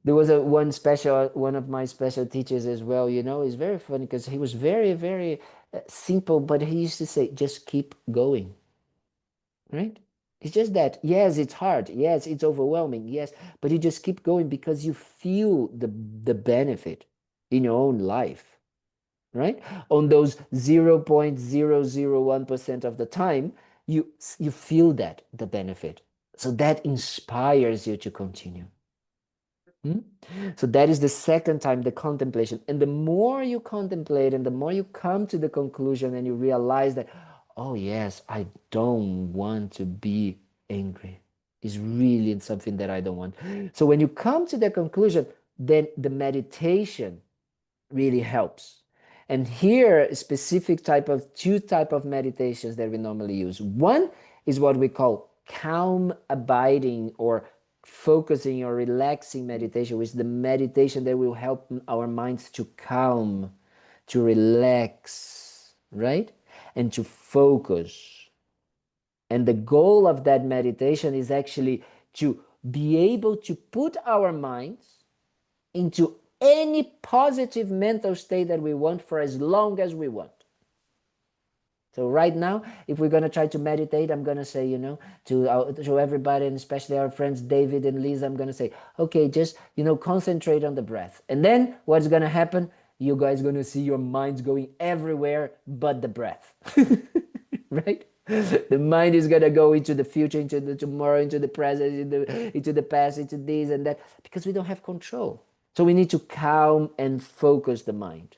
was one of my special teachers as well, it's very funny because he was very, very simple, but he used to say, just keep going, right? It's just that, yes, it's hard, yes, it's overwhelming, yes, but you just keep going because you feel the benefit in your own life, right? On those 0.001% of the time, you feel the benefit. So that inspires you to continue. So that is the second time, the contemplation. And the more you contemplate and the more you come to the conclusion and you realize that, oh yes, I don't want to be angry. It's really something that I don't want. So when you come to the conclusion, then the meditation really helps. And here, a specific two type of meditations that we normally use. One is what we call calm abiding or focusing or relaxing meditation, which is the meditation that will help our minds to calm, to relax, right? And to focus. And the goal of that meditation is actually to be able to put our minds into any positive mental state that we want for as long as we want. So right now, if we're going to try to meditate, I'm going to say, to everybody, and especially our friends David and Lisa, I'm going to say, okay, just, concentrate on the breath. And then what's going to happen? You guys are going to see your minds going everywhere but the breath, right? The mind is going to go into the future, into the tomorrow, into the present, into the past, into this and that, because we don't have control. So we need to calm and focus the mind.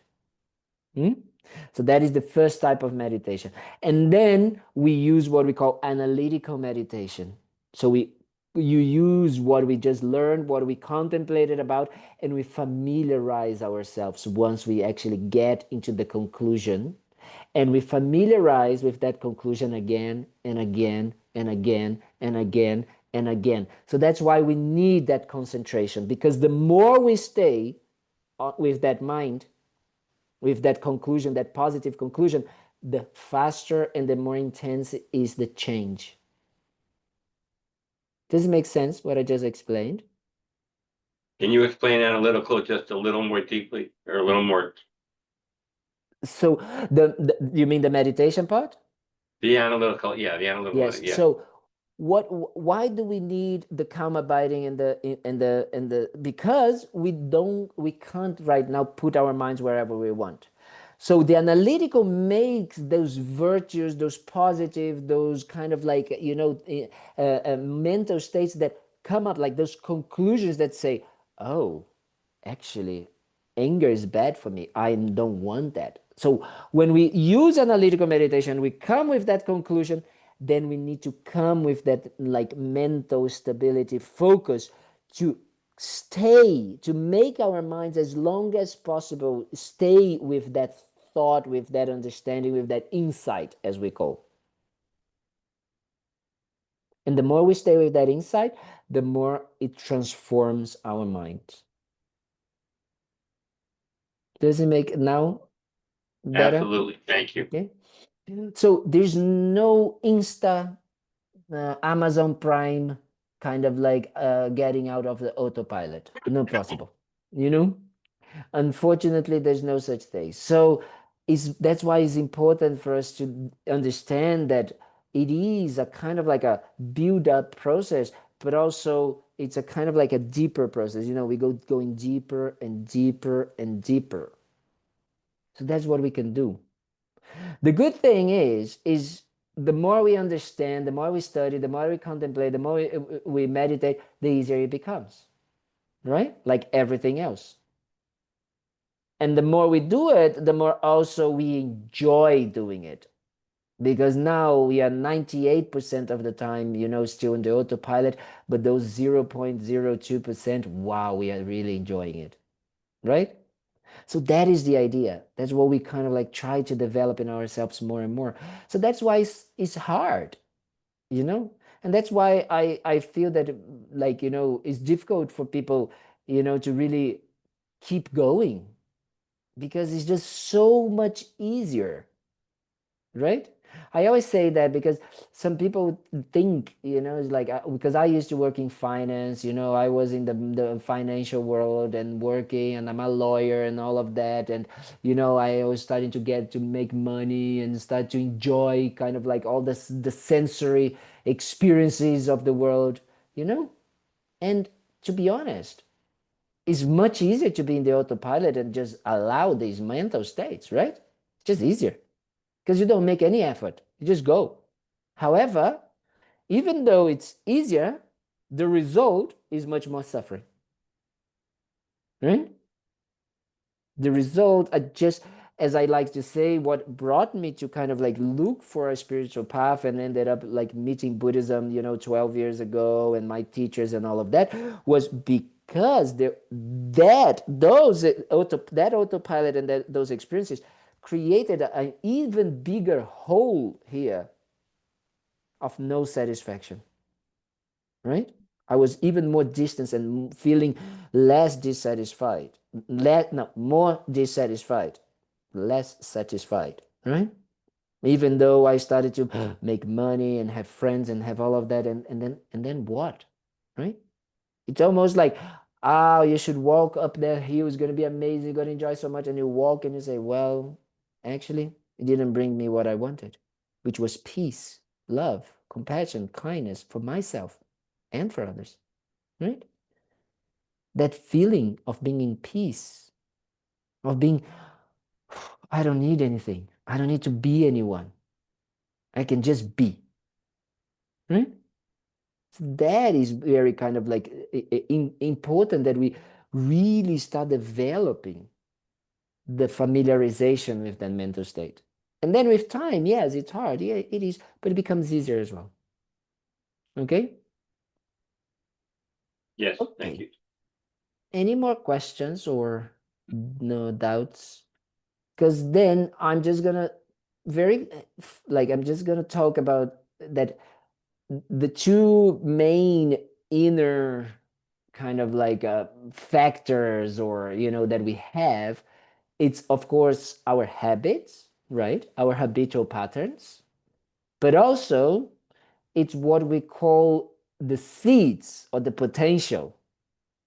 So that is the first type of meditation. And then we use what we call analytical meditation. So you use what we just learned, what we contemplated about, and we familiarize ourselves once we actually get into the conclusion. And we familiarize with that conclusion again and again and again and again and again. So that's why we need that concentration, because the more we stay with that mind, with that conclusion, that positive conclusion, the faster and the more intense is the change. Does it make sense what I just explained? Can you explain analytical just a little more deeply or a little more? So you mean the meditation part? The analytical, yeah, the analytical, Yes. yeah. So why do we need the calm abiding and the because we can't right now put our minds wherever we want. So the analytical makes those virtues, those positive, those kind of like mental states that come up, like those conclusions that say, oh, actually anger is bad for me, I don't want that. So when we use analytical meditation, we come with that conclusion, then we need to come with that like mental stability, focus to make our minds as long as possible stay with that thought, with that understanding, with that insight, as we call. And the more we stay with that insight, the more it transforms our minds. Does it make now better? Absolutely. Thank you. Okay. So there's no Amazon Prime kind of like getting out of the autopilot. No possible. Unfortunately, there's no such thing. So that's why it's important for us to understand that it is a kind of like a build-up process, but also it's a kind of like a deeper process. We going deeper and deeper and deeper. So that's what we can do. The good thing is the more we understand, the more we study, the more we contemplate, the more we meditate, the easier it becomes, right? Like everything else. And the more we do it, the more also we enjoy doing it. because now we are 98% of the time, still in the autopilot, but those 0.02%, wow, we are really enjoying it, right? So that is the idea. That's what we kind of like try to develop in ourselves more and more. So that's why it's hard, and that's why I feel that, like, it's difficult for people, to really keep going, because it's just so much easier, right? I always say that because some people think, it's like, because I used to work in finance, I was in the financial world and working, and I'm a lawyer and all of that. And, I was starting to get to make money and start to enjoy kind of like all this, the sensory experiences of the world, and to be honest, it's much easier to be in the autopilot and just allow these mental states, right? It's just easier because you don't make any effort. You just go. However, even though it's easier, the result is much more suffering. Right? The result, just as I like to say, what brought me to kind of like look for a spiritual path and ended up like meeting Buddhism, 12 years ago, and my teachers and all of that, was because that autopilot and those experiences created an even bigger hole here of no satisfaction, right? I was even more distant and feeling less dissatisfied, more dissatisfied, less satisfied, right? Even though I started to make money and have friends and have all of that, and then what, right? It's almost like, oh, you should walk up that hill. It's going to be amazing. You're going to enjoy so much. And you walk and you say, well, actually, it didn't bring me what I wanted, which was peace, love, compassion, kindness for myself and for others, right? That feeling of being in peace, of being, I don't need anything. I don't need to be anyone. I can just be, right? So that is very kind of like important, that we really start developing the familiarization with that mental state. And then with time, yes, it's hard. Yeah, it is, but it becomes easier as well. Okay? Yes, thank Okay. you. Any more questions or no doubts? Because then I'm just gonna I'm just gonna talk about that the two main inner kind of like factors, or that we have. It's of course our habits, right? Our habitual patterns, but also it's what we call the seeds or the potential.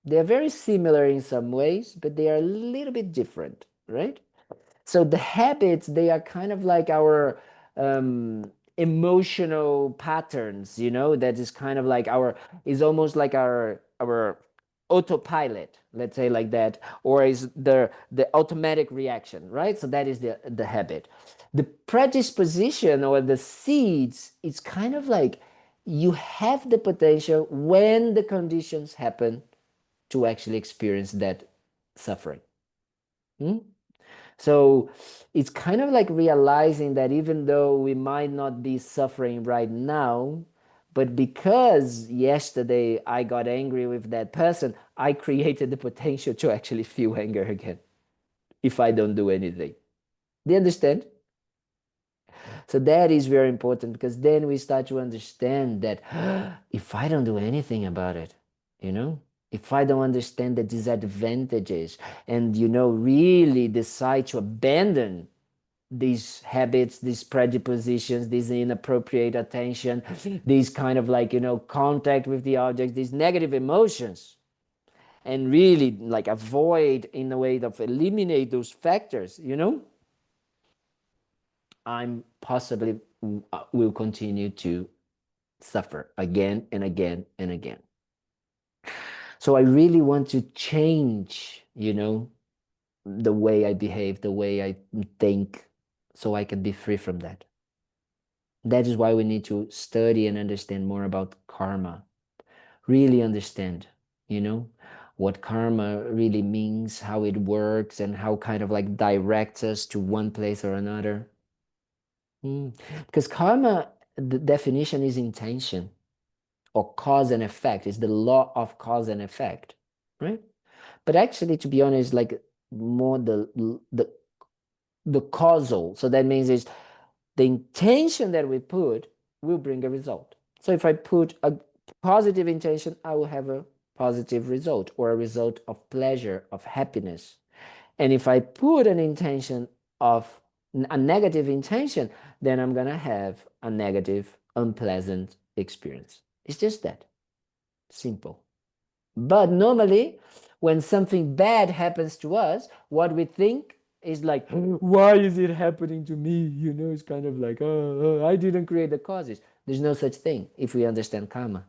They're very similar in some ways, but they are a little bit different, right? So the habits, they are kind of like our emotional patterns, that is kind of like is almost like our autopilot, let's say like that, or is the automatic reaction, right? So that is the habit. The predisposition or the seeds, it's kind of like you have the potential when the conditions happen to actually experience that suffering. Hmm? So it's kind of like realizing that even though we might not be suffering right now, but because yesterday I got angry with that person, I created the potential to actually feel anger again if I don't do anything. Do you understand? So that is very important, because then we start to understand that if I don't do anything about it, if I don't understand the disadvantages and, really decide to abandon these habits, these predispositions, these inappropriate attention, these kind of like, contact with the object, these negative emotions, and really like avoid in a way of eliminate those factors, I'm possibly will continue to suffer again and again and again. So I really want to change, the way I behave, the way I think, so I can be free from that. That is why we need to study and understand more about karma. Really understand, what karma really means, how it works, and how kind of like directs us to one place or another. Because karma, the definition is intention or cause and effect. It's the law of cause and effect, right? But actually, to be honest, like more the causal. So that means is the intention that we put will bring a result. So if I put a positive intention, I will have a positive result or a result of pleasure, of happiness. And if I put an intention of a negative intention, then I'm going to have a negative, unpleasant experience. It's just that simple. But normally, when something bad happens to us, what we think is like, why is it happening to me? You know, it's kind of like, I didn't create the causes. There's no such thing if we understand karma,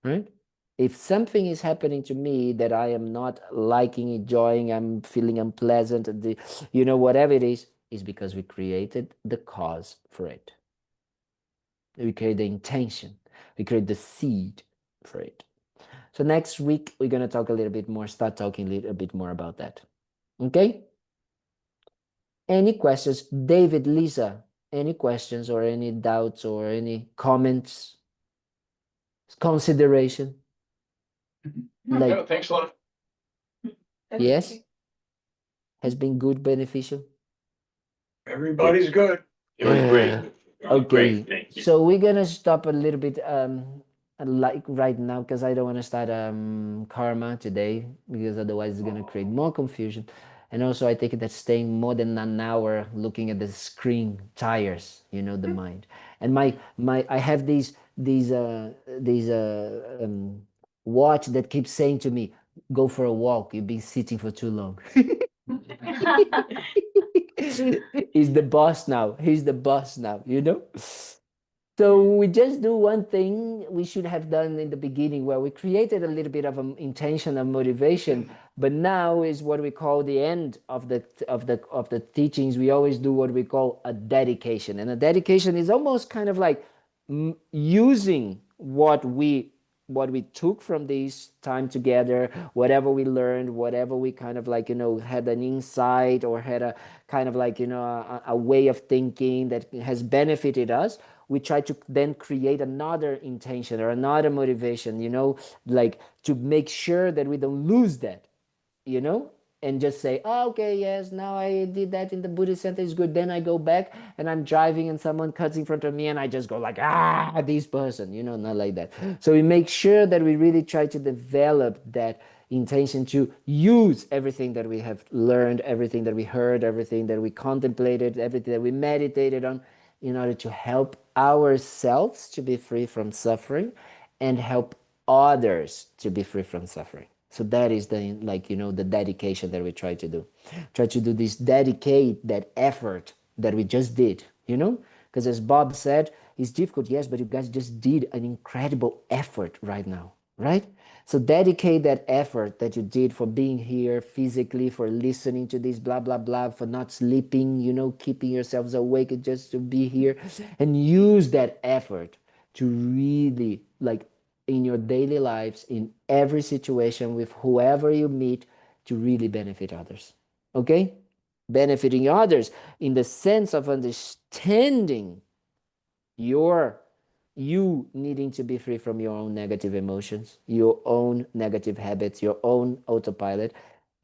right? If something is happening to me that I am not liking, enjoying, I'm feeling unpleasant, whatever it is because we created the cause for it. We create the intention. We create the seed for it. So next week, we're going to talk a little bit more, start talking a little bit more about that. Okay? Any questions? David, Lisa, any questions or any doubts or any comments, consideration? No, thanks a lot. Yes? Has been good, beneficial? Everybody's good. It was great. Okay, Great, thank you. so we're gonna stop a little bit like right now because I don't want to start karma today because otherwise it's gonna create more confusion. And also I think that staying more than an hour looking at the screen tires, the mind. And I have these watch that keeps saying to me, go for a walk, you've been sitting for too long. He's the boss now. He's the boss now, So we just do one thing we should have done in the beginning where we created a little bit of an intention and motivation, but now is what we call the end of the teachings. We always do what we call a dedication. And a dedication is almost kind of like using what we took from this time together, whatever we learned, whatever we kind of like, had an insight or had a kind of like, a way of thinking that has benefited us. We try to then create another intention or another motivation, like to make sure that we don't lose that, and just say, oh, okay, yes, now I did that in the Buddhist center, it's good. Then I go back and I'm driving and someone cuts in front of me and I just go like, this person, not like that. So we make sure that we really try to develop that intention to use everything that we have learned, everything that we heard, everything that we contemplated, everything that we meditated on, in order to help ourselves to be free from suffering and help others to be free from suffering. So that is the dedication that we try to do. Try to do this, dedicate that effort that we just did, because as Bob said, it's difficult, yes, but you guys just did an incredible effort right now, right? So dedicate that effort that you did for being here physically, for listening to this blah, blah, blah, for not sleeping, keeping yourselves awake just to be here, and use that effort to really, in your daily lives, in every situation with whoever you meet, to really benefit others. Okay? Benefiting others in the sense of understanding you needing to be free from your own negative emotions, your own negative habits, your own autopilot,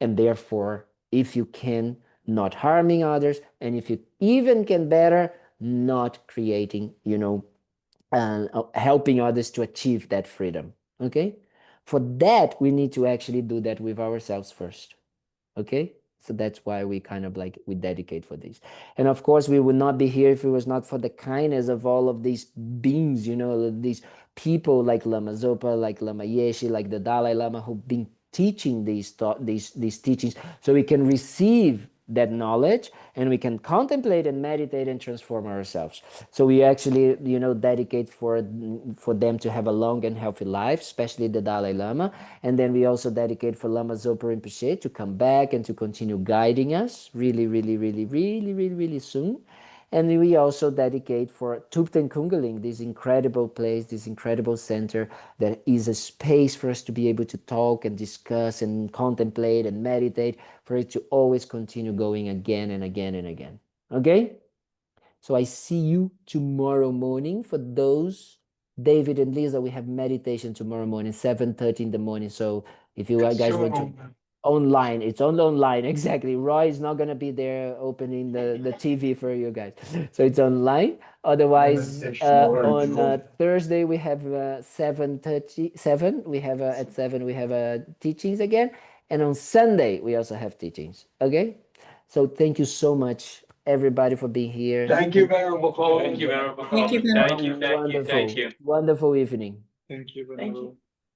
and therefore, if you can, not harming others, and if you even can better, not creating, helping others to achieve that freedom. Okay? For that, we need to actually do that with ourselves first. Okay? So that's why we kind of we dedicate for this. And of course, we would not be here if it was not for the kindness of all of these beings, these people like Lama Zopa, like Lama Yeshe, like the Dalai Lama, who've been teaching these teachings, so we can receive that knowledge and we can contemplate and meditate and transform ourselves. So we actually, dedicate for them to have a long and healthy life, especially the Dalai Lama. And then we also dedicate for Lama Zopa Rinpoche to come back and to continue guiding us really, really, really, really, really, really soon. And we also dedicate for Thubten Kalden, this incredible place, this incredible center that is a space for us to be able to talk and discuss and contemplate and meditate, for it to always continue going again and again and again. Okay? So I see you tomorrow morning. For those, David and Lisa, we have meditation tomorrow morning, 7:30 in the morning. So if you guys want to online, it's on online. Exactly. Roy is not gonna be there opening the TV for you guys. So it's online. Otherwise, on Thursday we have 7:37. We have at 7 we have teachings again, and on Sunday we also have teachings. Okay. So thank you so much, everybody, for being here. Thank you, Venerable Kalden. Thank you, Venerable Thank you, Kalden. Venerable. Thank you, thank you, thank you. Wonderful, wonderful evening. Thank you, Thank you. Venerable.